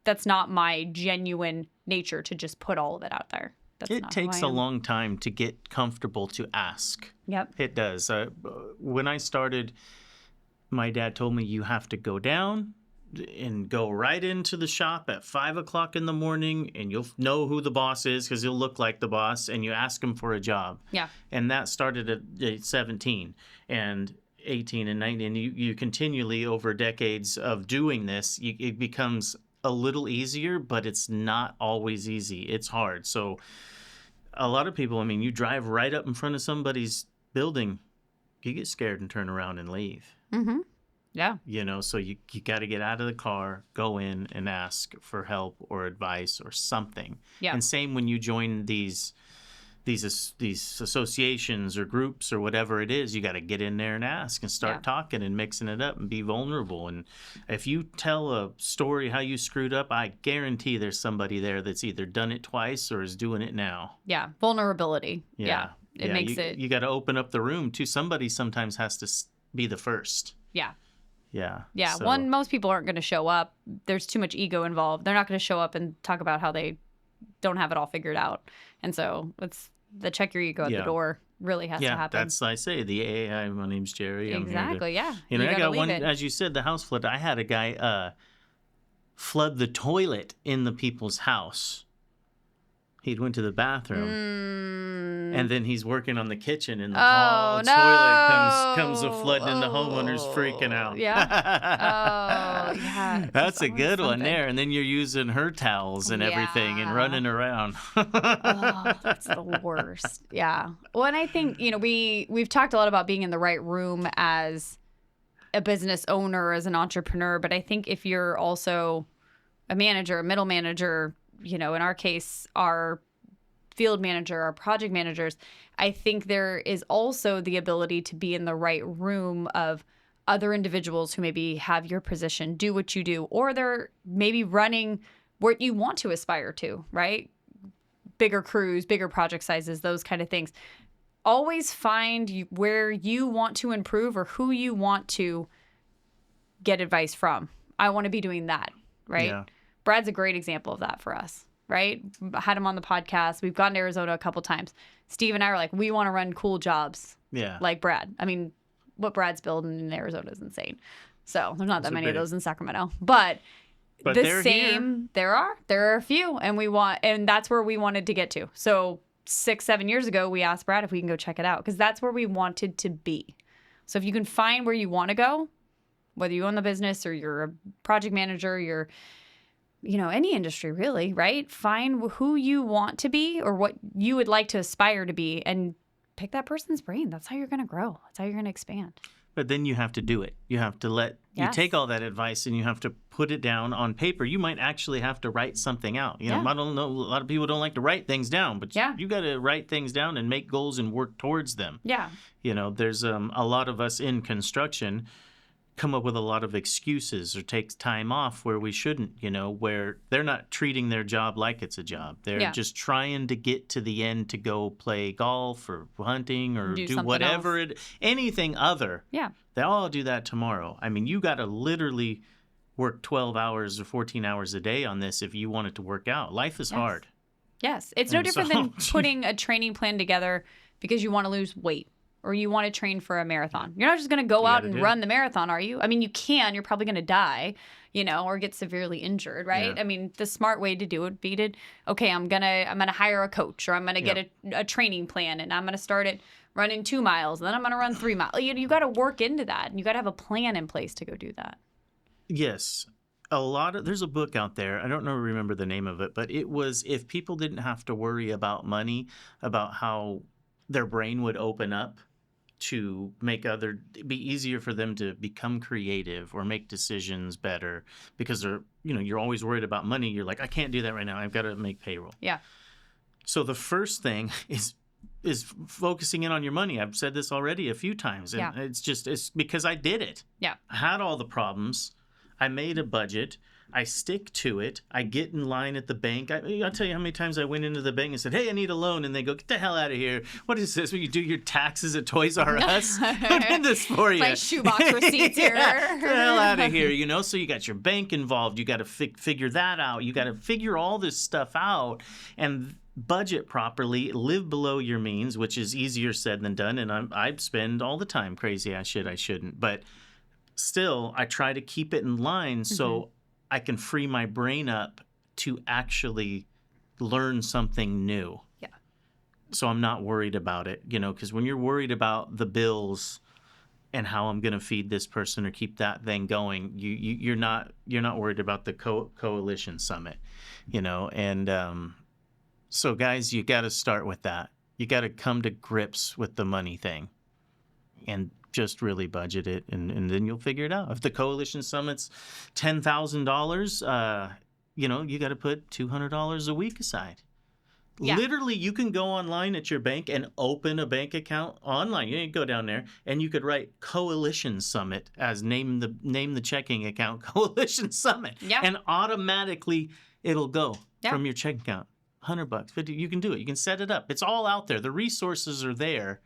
[SPEAKER 2] that's not my genuine nature to just put all of it out there. That's
[SPEAKER 1] It
[SPEAKER 2] not who
[SPEAKER 1] takes
[SPEAKER 2] I
[SPEAKER 1] a
[SPEAKER 2] am.
[SPEAKER 1] long time to get comfortable to ask.
[SPEAKER 2] Yep.
[SPEAKER 1] It does. When I started, my dad told me you have to go down and go right into the shop at 5 o'clock in the morning, and you'll know who the boss is because he'll look like the boss, and you ask him for a job.
[SPEAKER 2] Yeah.
[SPEAKER 1] And that started at 17 and 18 and 19. And you continually, over decades of doing this, it becomes a little easier, but it's not always easy. It's hard. So a lot of people, I mean, you drive right up in front of somebody's building, you get scared and turn around and leave.
[SPEAKER 2] Mm-hmm. Yeah.
[SPEAKER 1] So you got to get out of the car, go in and ask for help or advice or something.
[SPEAKER 2] Yeah.
[SPEAKER 1] And same when you join these associations or groups or whatever it is, you got to get in there and ask and start talking and mixing it up and be vulnerable. And if you tell a story how you screwed up, I guarantee there's somebody there that's either done it twice or is doing it now.
[SPEAKER 2] Yeah. Vulnerability. Yeah. It makes it.
[SPEAKER 1] You got to open up the room too. Somebody sometimes has to be the first.
[SPEAKER 2] Yeah.
[SPEAKER 1] Yeah.
[SPEAKER 2] Yeah.
[SPEAKER 1] So-
[SPEAKER 2] Most people aren't going to show up. There's too much ego involved. They're not going to show up and talk about how they don't have it all figured out. And so it's the check your ego at the door really has to happen.
[SPEAKER 1] That's, I say, the AI, my name's Jerry. I'm here to-
[SPEAKER 2] Exactly. Yeah.
[SPEAKER 1] I
[SPEAKER 2] gotta
[SPEAKER 1] got
[SPEAKER 2] leave
[SPEAKER 1] one,
[SPEAKER 2] it.
[SPEAKER 1] as you said, the house flood. I had a guy flood the toilet in the people's house. He went to the bathroom, and then he's working on the kitchen, and the whole toilet comes a flooding, and the homeowner's freaking out.
[SPEAKER 2] Yeah. Oh, yeah. It's
[SPEAKER 1] That's a
[SPEAKER 2] always
[SPEAKER 1] good one
[SPEAKER 2] something.
[SPEAKER 1] there. And then you're using her towels and everything and
[SPEAKER 2] Yeah.
[SPEAKER 1] running around.
[SPEAKER 2] Oh, that's the worst. Yeah. Well, and I think, we've talked a lot about being in the right room as a business owner, as an entrepreneur, but I think if you're also a manager, a middle manager, in our case, our field manager, our project managers, I think there is also the ability to be in the right room of other individuals who maybe have your position do what you do, or they're maybe running what you want to aspire to, right? Bigger crews, bigger project sizes, those kind of things. Always find where you want to improve or who you want to get advice from. I want to be doing that, right?
[SPEAKER 1] Yeah.
[SPEAKER 2] Brad's a great example of that for us, right? I had him on the podcast. We've gone to Arizona a couple times. Steve and I were like, we want to run cool jobs
[SPEAKER 1] Yeah.
[SPEAKER 2] like Brad. I mean, what Brad's building in Arizona is insane. So there's not that many of those in Sacramento, but the
[SPEAKER 1] they're
[SPEAKER 2] same,
[SPEAKER 1] here.
[SPEAKER 2] there are a few, and that's where we wanted to get to. So 6-7 years ago, we asked Brad if we can go check it out, because that's where we wanted to be. So if you can find where you want to go, whether you own the business or you're a project manager, you're, any industry really, right? Find who you want to be or what you would like to aspire to be and pick that person's brain. That's how you're going to grow. That's how you're going to expand.
[SPEAKER 1] But then you have to do it. You have to you take all that advice and you have to put it down on paper. You might actually have to write something out. I don't know. A lot of people don't like to write things down, but you got to write things down and make goals and work towards them.
[SPEAKER 2] Yeah.
[SPEAKER 1] There's a lot of us in construction come up with a lot of excuses or takes time off where we shouldn't, where they're not treating their job like it's a job. They're just trying to get to the end to go play golf or hunting or do whatever anything other.
[SPEAKER 2] Yeah.
[SPEAKER 1] I'll do that tomorrow. I mean, you got to literally work 12 hours or 14 hours a day on this if you want it to work out. Life is hard.
[SPEAKER 2] Yes. It's no different than putting a training plan together because you want to lose weight or you want to train for a marathon. You're not just going to go out and run the marathon, are you? I mean, you can. You're probably going to die, or get severely injured, right?
[SPEAKER 1] Yeah.
[SPEAKER 2] I mean, the smart way to do it would be I'm gonna hire a coach, or I'm gonna get a training plan, and I'm gonna start at running 2 miles, and then I'm gonna run 3 miles. You got to work into that, and you got to have a plan in place to go do that.
[SPEAKER 1] Yes. There's a book out there. I don't remember the name of it, but it was if people didn't have to worry about money, about how their brain would open up to be easier for them to become creative or make decisions better, because you're always worried about money. You're like, I can't do that right now. I've got to make payroll.
[SPEAKER 2] Yeah.
[SPEAKER 1] So the first thing is focusing in on your money. I've said this already a few times, and it's because I did it.
[SPEAKER 2] Yeah.
[SPEAKER 1] I had all the problems. I made a budget. I stick to it. I get in line at the bank. I'll tell you how many times I went into the bank and said, hey, I need a loan. And they go, get the hell out of here. What is this? When you do your taxes at Toys R Us? I did this for you.
[SPEAKER 2] My shoebox receipts here.
[SPEAKER 1] Get the hell out of here, So you got your bank involved. You got to figure that out. You got to figure all this stuff out and budget properly, live below your means, which is easier said than done. And I spend all the time crazy. I shouldn't. But still, I try to keep it in line so I can free my brain up to actually learn something new.
[SPEAKER 2] Yeah.
[SPEAKER 1] So I'm not worried about it, because when you're worried about the bills and how I'm going to feed this person or keep that thing going, you're not worried about the coalition summit, and so guys, you got to start with that. You got to come to grips with the money thing and just really budget it, and then you'll figure it out. If the coalition summit's $10,000, you got to put $200 a week aside. Yeah. Literally, you can go online at your bank and open a bank account online. You can go down there and you could write Coalition Summit as name the checking account Coalition Summit, and automatically it'll go from your checking account. $100, $50. You can do it. You can set it up. It's all out there. The resources are there.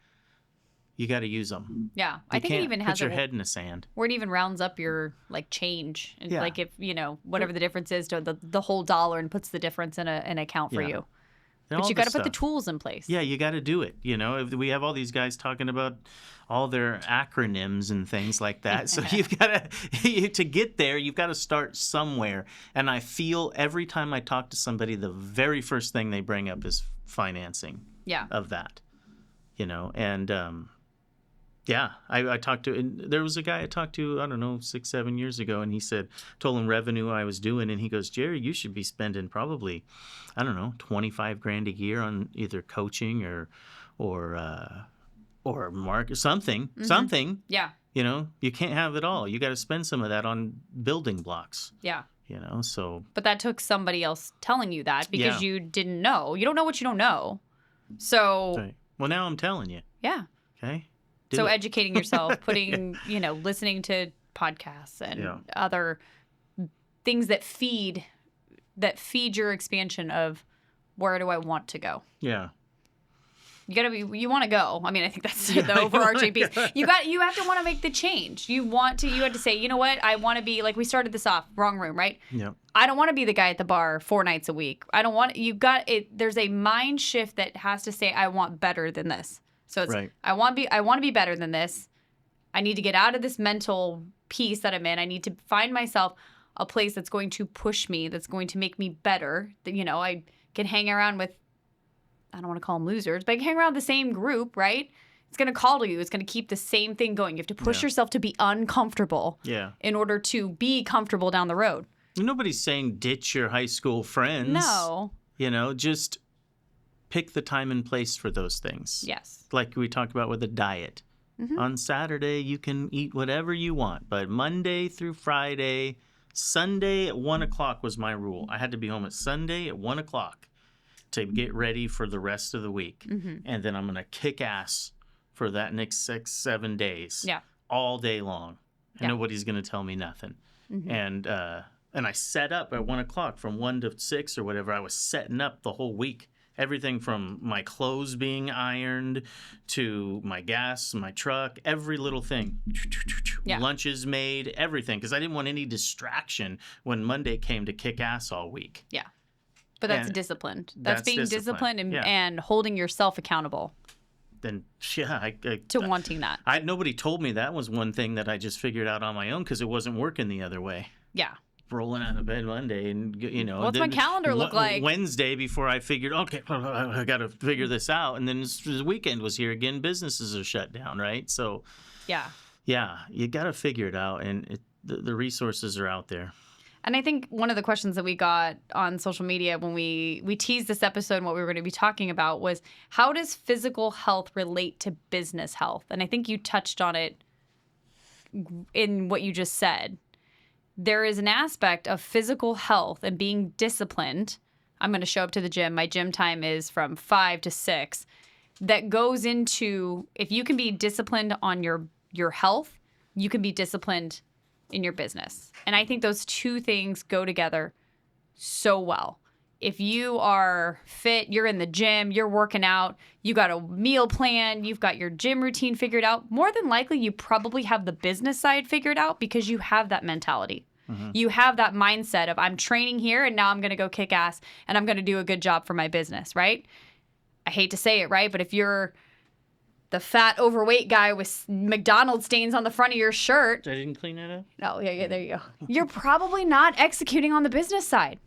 [SPEAKER 1] You got to use them.
[SPEAKER 2] Yeah, I think it even has
[SPEAKER 1] put your head in the sand.
[SPEAKER 2] Where it even rounds up your change, and if whatever the difference is to the whole dollar, and puts the difference in an account for you. But you got to put the tools in place.
[SPEAKER 1] Yeah, you got to do it. If we have all these guys talking about all their acronyms and things like that. So you've got to get there, you've got to start somewhere. And I feel every time I talk to somebody, the very first thing they bring up is financing of that. And I talked to, and there was a guy I talked to, I don't know, 6-7 years ago, and he told him revenue I was doing, and he goes, Jerry, you should be spending probably, I don't know, $25,000 a year on either coaching or market, something.
[SPEAKER 2] Yeah.
[SPEAKER 1] You can't have it all. You got to spend some of that on building blocks.
[SPEAKER 2] Yeah.
[SPEAKER 1] So.
[SPEAKER 2] But that took somebody else telling you that because you didn't know. You don't know what you don't know. So.
[SPEAKER 1] Right. Well, now I'm telling you.
[SPEAKER 2] Yeah.
[SPEAKER 1] Okay. Do
[SPEAKER 2] So
[SPEAKER 1] it.
[SPEAKER 2] educating yourself, putting, listening to podcasts and
[SPEAKER 1] Yeah.
[SPEAKER 2] other things that feed your expansion of where do I want to go.
[SPEAKER 1] Yeah.
[SPEAKER 2] You want to go. I mean, I think that's the
[SPEAKER 1] you
[SPEAKER 2] overarching piece.
[SPEAKER 1] wanna-
[SPEAKER 2] You have to want to make the change. You had to say, you know what? I want to be, like we started this off, wrong room, right?
[SPEAKER 1] Yeah.
[SPEAKER 2] I don't want to be the guy at the bar 4 nights a week. I don't want, there's a mind shift that has to say, I want better than this. So it's,
[SPEAKER 1] Right.
[SPEAKER 2] I want to be better than this. I need to get out of this mental piece that I'm in. I need to find myself a place that's going to push me, that's going to make me better. That, I can hang around with, I don't want to call them losers, but I can hang around the same group, right? It's going to call to you. It's going to keep the same thing going. You have to push
[SPEAKER 1] Yeah.
[SPEAKER 2] yourself to be uncomfortable
[SPEAKER 1] Yeah.
[SPEAKER 2] in order to be comfortable down the road.
[SPEAKER 1] Nobody's saying ditch your high school friends.
[SPEAKER 2] No.
[SPEAKER 1] Just pick the time and place for those things.
[SPEAKER 2] Yes.
[SPEAKER 1] Like we talked about with a diet.
[SPEAKER 2] Mhm.
[SPEAKER 1] On Saturday, you can eat whatever you want, but Monday through Friday, Sunday at 1 o'clock was my rule. I had to be home at Sunday at 1 o'clock to get ready for the rest of the week.
[SPEAKER 2] Mm-hmm.
[SPEAKER 1] And then I'm going to kick ass for that next 6-7 days.
[SPEAKER 2] Yeah.
[SPEAKER 1] All day long. And
[SPEAKER 2] Yeah.
[SPEAKER 1] nobody's going to tell me nothing.
[SPEAKER 2] Mm-hmm.
[SPEAKER 1] And I set up at 1 o'clock from 1 to 6 or whatever. I was setting up the whole week. Everything from my clothes being ironed to my gas, my truck, every little thing.
[SPEAKER 2] Yeah.
[SPEAKER 1] Lunches made, everything. Because I didn't want any distraction when Monday came to kick ass all week.
[SPEAKER 2] Yeah. But that's
[SPEAKER 1] And
[SPEAKER 2] disciplined.
[SPEAKER 1] that's
[SPEAKER 2] Being disciplined and,
[SPEAKER 1] yeah.
[SPEAKER 2] and holding yourself accountable
[SPEAKER 1] Then, yeah.
[SPEAKER 2] to wanting that.
[SPEAKER 1] Nobody told me that was one thing that I just figured out on my own because it wasn't working the other way.
[SPEAKER 2] Yeah.
[SPEAKER 1] Rolling out of bed Monday and,
[SPEAKER 2] What's my calendar look like?
[SPEAKER 1] Wednesday before I figured, okay, I got to figure this out. And then the weekend was here again. Businesses are shut down, right? So,
[SPEAKER 2] Yeah.
[SPEAKER 1] yeah, you got to figure it out. And the resources are out there.
[SPEAKER 2] And I think one of the questions that we got on social media when we teased this episode and what we were going to be talking about was, how does physical health relate to business health? And I think you touched on it in what you just said. There is an aspect of physical health and being disciplined. I'm going to show up to the gym. My gym time is from 5 to 6. That goes into, if you can be disciplined on your health, you can be disciplined in your business. And I think those two things go together so well. If you are fit, you're in the gym, you're working out, you got a meal plan, you've got your gym routine figured out, more than likely you probably have the business side figured out because you have that mentality. Mm-hmm. You have that mindset of, I'm training here and now I'm going to go kick ass and I'm going to do a good job for my business, right? I hate to say it, right? But if you're the fat, overweight guy with McDonald's stains on the front of your shirt.
[SPEAKER 1] I didn't clean that up?
[SPEAKER 2] Oh, yeah, there you go. You're probably not executing on the business side.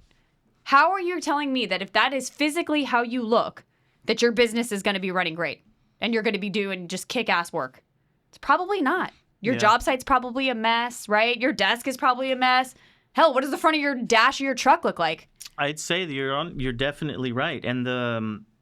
[SPEAKER 2] How are you telling me that if that is physically how you look, that your business is going to be running great and you're going to be doing just kick-ass work? It's probably not. Your job site's probably a mess, right? Your desk is probably a mess. Hell, what does the front of your dash of your truck look like?
[SPEAKER 1] I'd say that you're definitely right. And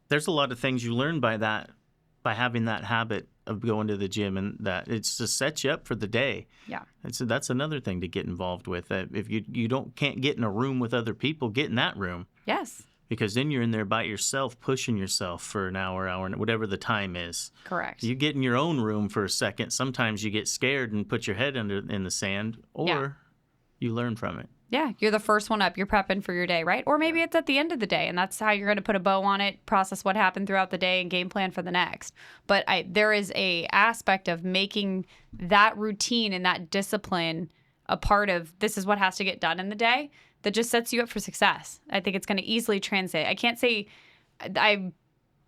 [SPEAKER 1] there's a lot of things you learn by having that habit of going to the gym, and that it's to set you up for the day.
[SPEAKER 2] Yeah.
[SPEAKER 1] And so that's another thing to get involved with. If you can't get in a room with other people, get in that room.
[SPEAKER 2] Yes.
[SPEAKER 1] Because then you're in there by yourself, pushing yourself for an hour, and whatever the time is.
[SPEAKER 2] Correct.
[SPEAKER 1] You get in your own room for a second. Sometimes you get scared and put your head in the sand, or you learn from it.
[SPEAKER 2] Yeah, you're the first one up. You're prepping for your day, right? Or maybe it's at the end of the day, and that's how you're going to put a bow on it, process what happened throughout the day, and game plan for the next. But there is a aspect of making that routine and that discipline a part of this is what has to get done in the day that just sets you up for success. I think it's going to easily translate. I can't say I'm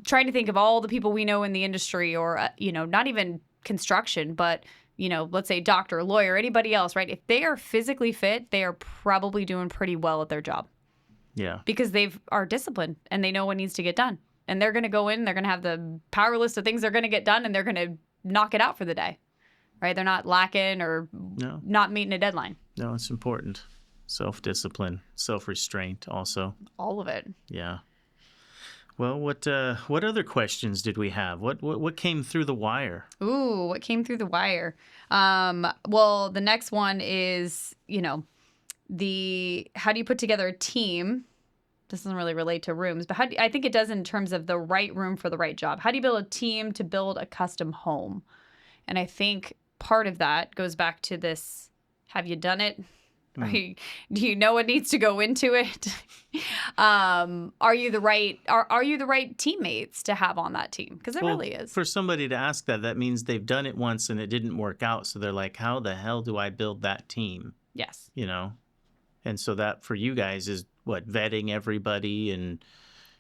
[SPEAKER 2] trying to think of all the people we know in the industry or, not even construction, but let's say doctor, lawyer, anybody else, right? If they are physically fit, they are probably doing pretty well at their job.
[SPEAKER 1] Yeah.
[SPEAKER 2] Because they are disciplined and they know what needs to get done. And they're going to go in, they're going to have the power list of things they're going to get done, and they're going to knock it out for the day, right? They're not lacking or not meeting a deadline.
[SPEAKER 1] No, it's important. Self-discipline, self-restraint also.
[SPEAKER 2] All of it.
[SPEAKER 1] Yeah. Well, what other questions did we have? What came through the wire?
[SPEAKER 2] Ooh, what came through the wire? Well, the next one is, how do you put together a team? This doesn't really relate to rooms, but I think it does in terms of the right room for the right job. How do you build a team to build a custom home? And I think part of that goes back to this, have you done it? Do you know what needs to go into it? Are you the right teammates to have on that team? Because it really is.
[SPEAKER 1] For somebody to ask that, that means they've done it once and it didn't work out. So they're like, how the hell do I build that team?
[SPEAKER 2] Yes.
[SPEAKER 1] You know? And so that for you guys is what, vetting everybody and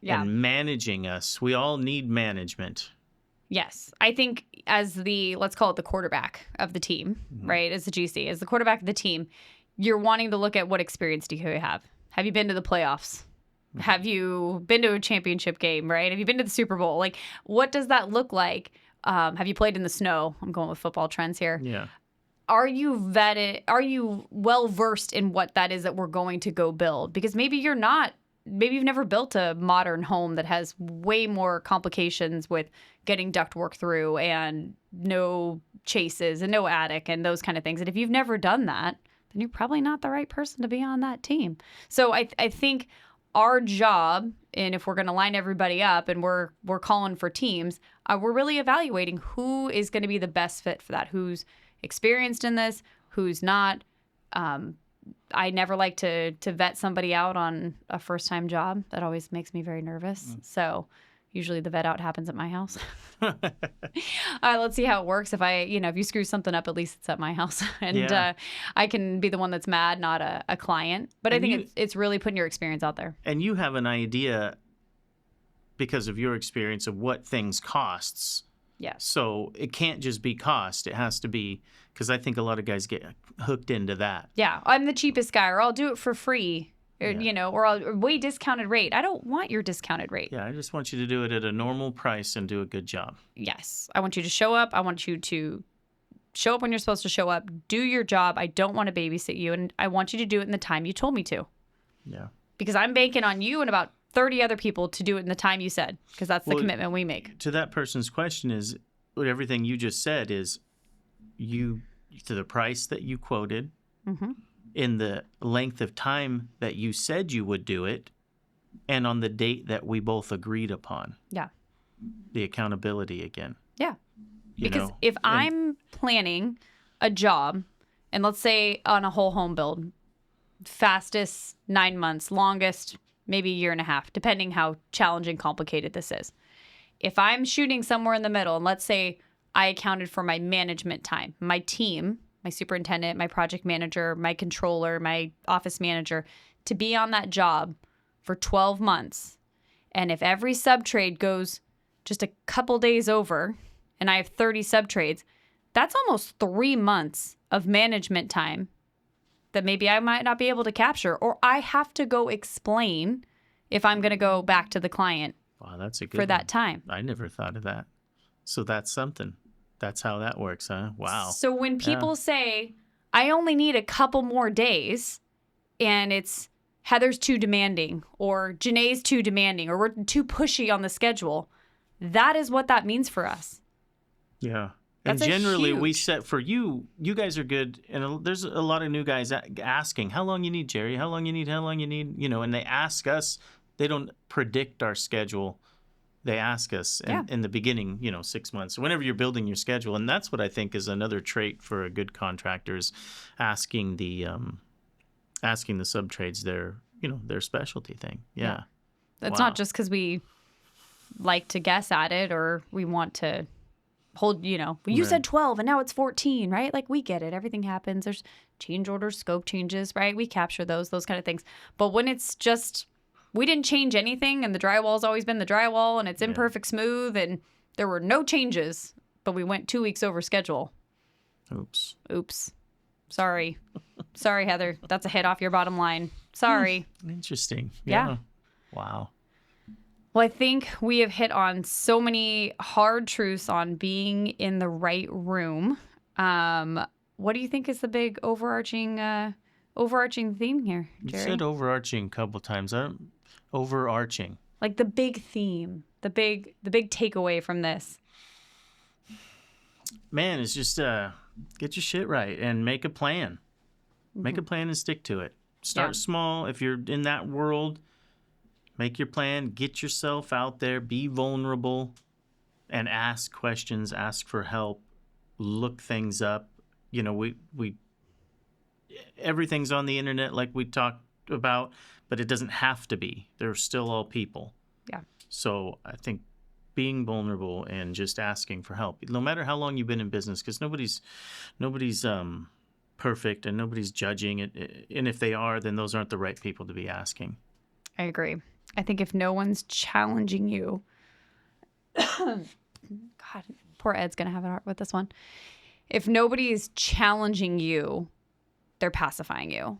[SPEAKER 1] managing us. We all need management.
[SPEAKER 2] Yes. I think as let's call it the quarterback of the team, right? As the GC, as the quarterback of the team, you're wanting to look at what experience do you have? Have you been to the playoffs? Have you been to a championship game, right? Have you been to the Super Bowl? Like, what does that look like? Have you played in the snow? I'm going with football trends here.
[SPEAKER 1] Yeah.
[SPEAKER 2] Are you vetted? Are you well versed in what that is that we're going to go build? Because maybe you're not. Maybe you've never built a modern home that has way more complications with getting ductwork through and no chases and no attic and those kind of things. And if you've never done that, then you're probably not the right person to be on that team. So I think our job, and if we're going to line everybody up and we're calling for teams, we're really evaluating who is going to be the best fit for that, who's experienced in this, who's not. I never like to vet somebody out on a first-time job. That always makes me very nervous. So usually the vet out happens at my house. Let's see how it works. If you screw something up, at least it's at my house. And I can be the one that's mad, not a client. But I think it's really putting your experience out there.
[SPEAKER 1] And you have an idea because of your experience of what things costs.
[SPEAKER 2] Yes.
[SPEAKER 1] So it can't just be cost. It has to be, because I think a lot of guys get hooked into that.
[SPEAKER 2] Yeah. I'm the cheapest guy, or I'll do it for free. Or I'll way discounted rate. I don't want your discounted rate.
[SPEAKER 1] Yeah, I just want you to do it at a normal price and do a good job.
[SPEAKER 2] Yes. I want you to show up. I want you to show up when you're supposed to show up. Do your job. I don't want to babysit you. And I want you to do it in the time you told me to.
[SPEAKER 1] Yeah.
[SPEAKER 2] Because I'm banking on you and about 30 other people to do it in the time you said. Because that's the commitment we make.
[SPEAKER 1] To that person's question is, everything you just said is to the price that you quoted, in the length of time that you said you would do it, and on the date that we both agreed upon.
[SPEAKER 2] Yeah.
[SPEAKER 1] The accountability again.
[SPEAKER 2] Yeah. Because if I'm planning a job, and let's say on a whole home build, fastest 9 months, longest maybe a year and a half, depending how challenging, complicated this is. If I'm shooting somewhere in the middle, and let's say I accounted for my management time, my team, my superintendent, my project manager, my controller, my office manager, to be on that job for 12 months. And if every subtrade goes just a couple days over, and I have 30 subtrades, that's almost 3 months of management time that maybe I might not be able to capture, or I have to go explain if I'm going to go back to the client.
[SPEAKER 1] Wow, that's a good
[SPEAKER 2] for that time.
[SPEAKER 1] I never thought of that. So that's something. That's how that works, huh? Wow.
[SPEAKER 2] So when people say, I only need a couple more days, and it's Heather's too demanding, or Janae's too demanding, or we're too pushy on the schedule, that is what that means for us.
[SPEAKER 1] Yeah.
[SPEAKER 2] That's
[SPEAKER 1] and generally,
[SPEAKER 2] huge.
[SPEAKER 1] we set for you guys are good. And there's a lot of new guys asking, how long you need, Jerry? How long you need? How long you need? And they ask us. They don't predict our schedule. They ask us in the beginning, 6 months, whenever you're building your schedule. And that's what I think is another trait for a good contractor is asking the sub-trades their specialty thing. Yeah.
[SPEAKER 2] It's not just because we like to guess at it or we want to hold, you said 12 and now it's 14, right? Like we get it. Everything happens. There's change orders, scope changes, right? We capture those kind of things. But when it's just, we didn't change anything and the drywall's always been the drywall and it's imperfect smooth and there were no changes, but we went 2 weeks over schedule. Oops. Sorry. Sorry, Heather. That's a hit off your bottom line. Sorry.
[SPEAKER 1] Interesting.
[SPEAKER 2] Yeah.
[SPEAKER 1] Wow.
[SPEAKER 2] Well, I think we have hit on so many hard truths on being in the right room. What do you think is the big overarching theme here, Jerry?
[SPEAKER 1] You said overarching a couple times. Overarching.
[SPEAKER 2] Like the big theme, the big takeaway from this.
[SPEAKER 1] Man, it's just get your shit right and make a plan. Make a plan and stick to it. Start small. If you're in that world, make your plan. Get yourself out there. Be vulnerable and ask questions. Ask for help. look things up. You know, we everything's on the internet like we talked about, but it doesn't have to be. They're still all people.
[SPEAKER 2] Yeah.
[SPEAKER 1] So I think being vulnerable and just asking for help, no matter how long you've been in business, because nobody's perfect and nobody's judging it. And if they are, then those aren't the right people to be asking.
[SPEAKER 2] I agree. I think if no one's challenging you, God, poor Ed's going to have it hard with this one. If nobody's challenging you, they're pacifying you.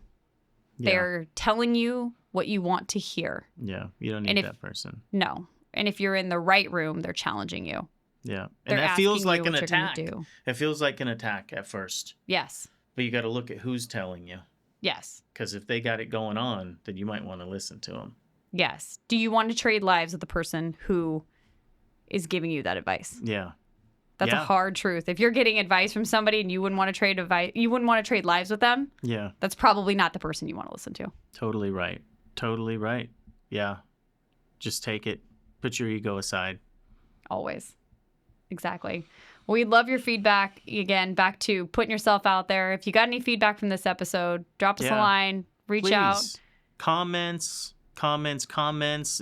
[SPEAKER 1] Yeah.
[SPEAKER 2] They're telling you what you want to hear.
[SPEAKER 1] Yeah. You don't need that person.
[SPEAKER 2] No. And if you're in the right room, they're challenging you.
[SPEAKER 1] Yeah.
[SPEAKER 2] They're
[SPEAKER 1] And that feels
[SPEAKER 2] asking
[SPEAKER 1] like
[SPEAKER 2] you
[SPEAKER 1] an
[SPEAKER 2] what you're gonna
[SPEAKER 1] attack.
[SPEAKER 2] do.
[SPEAKER 1] It feels like an attack at first.
[SPEAKER 2] Yes.
[SPEAKER 1] But you got to look at who's telling you.
[SPEAKER 2] Yes.
[SPEAKER 1] Because if they got it going on, then you might want to listen to them.
[SPEAKER 2] Yes. Do you want to trade lives with the person who is giving you that advice?
[SPEAKER 1] Yeah.
[SPEAKER 2] That's a
[SPEAKER 1] Yeah.
[SPEAKER 2] hard truth. If you're getting advice from somebody and you wouldn't want to trade advice, you wouldn't want to trade lives with them.
[SPEAKER 1] Yeah.
[SPEAKER 2] That's probably not the person you want to listen to.
[SPEAKER 1] Totally right. Totally right. Yeah. Just take it. Put your ego aside.
[SPEAKER 2] Always. Exactly. We'd love your feedback. Again, back to putting yourself out there. If you got any feedback from this episode, drop us a
[SPEAKER 1] Yeah.
[SPEAKER 2] line, reach out.
[SPEAKER 1] Please. Comments,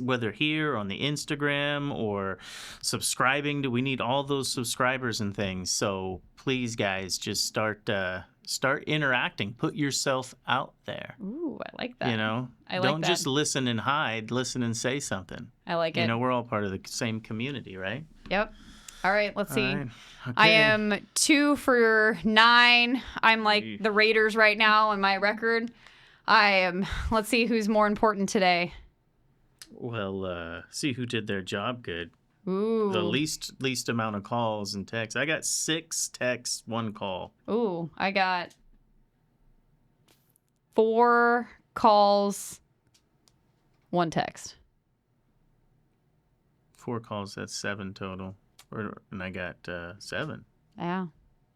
[SPEAKER 1] whether here on the Instagram or subscribing. Do we need all those subscribers and things? So please, guys, just start interacting. Put yourself out there.
[SPEAKER 2] Ooh, I like that.
[SPEAKER 1] You know,
[SPEAKER 2] I like
[SPEAKER 1] don't
[SPEAKER 2] that.
[SPEAKER 1] just listen and hide. Listen and say something.
[SPEAKER 2] I like it.
[SPEAKER 1] You know, we're all part of the same community, right?
[SPEAKER 2] Yep. All right, let's see.
[SPEAKER 1] All right.
[SPEAKER 2] I
[SPEAKER 1] Okay.
[SPEAKER 2] am 2 for 9. I'm like
[SPEAKER 1] Eesh.
[SPEAKER 2] the Raiders right now in my record. Let's see who's more important today.
[SPEAKER 1] Well, see who did their job good.
[SPEAKER 2] Ooh.
[SPEAKER 1] The least amount of calls and texts. I got 6 texts, 1 call.
[SPEAKER 2] Ooh, I got 4 calls, 1 text.
[SPEAKER 1] 4 calls, that's 7 total. And I got 7.
[SPEAKER 2] Yeah.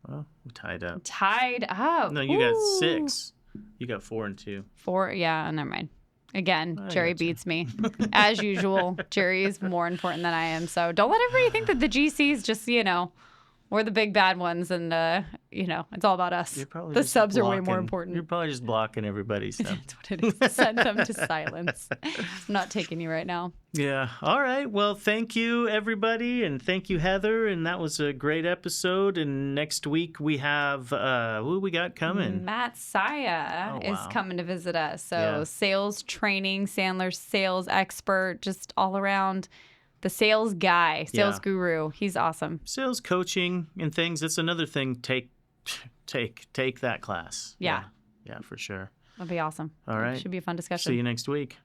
[SPEAKER 1] Well, we tied up.
[SPEAKER 2] Tied up.
[SPEAKER 1] No, you got
[SPEAKER 2] Ooh.
[SPEAKER 1] 6. You got 4 and 2.
[SPEAKER 2] 4. Yeah, never mind. Again,
[SPEAKER 1] I
[SPEAKER 2] Jerry
[SPEAKER 1] gotcha.
[SPEAKER 2] beats me. As usual, Jerry is more important than I am. So don't let everybody think that the GCs just, we're the big bad ones and, it's all about us.
[SPEAKER 1] You're probably
[SPEAKER 2] The
[SPEAKER 1] just
[SPEAKER 2] subs are way more
[SPEAKER 1] blocking-
[SPEAKER 2] important.
[SPEAKER 1] You're probably just blocking everybody stuff.
[SPEAKER 2] That's what it is. Send them to silence. I'm not taking you right now.
[SPEAKER 1] Yeah. All right. Well, thank you, everybody. And thank you, Heather. And that was a great episode. And next week we have, who we got coming?
[SPEAKER 2] Matt Saya
[SPEAKER 1] Oh,
[SPEAKER 2] is
[SPEAKER 1] wow.
[SPEAKER 2] coming to visit us. So
[SPEAKER 1] Yeah.
[SPEAKER 2] sales training, Sandler's sales expert, just all around the sales guy, sales
[SPEAKER 1] Yeah.
[SPEAKER 2] guru. He's awesome.
[SPEAKER 1] Sales coaching and things. That's another thing. Take that class.
[SPEAKER 2] Yeah.
[SPEAKER 1] Yeah, for sure.
[SPEAKER 2] That'll be awesome.
[SPEAKER 1] All right.
[SPEAKER 2] Should be a fun discussion.
[SPEAKER 1] See you next week.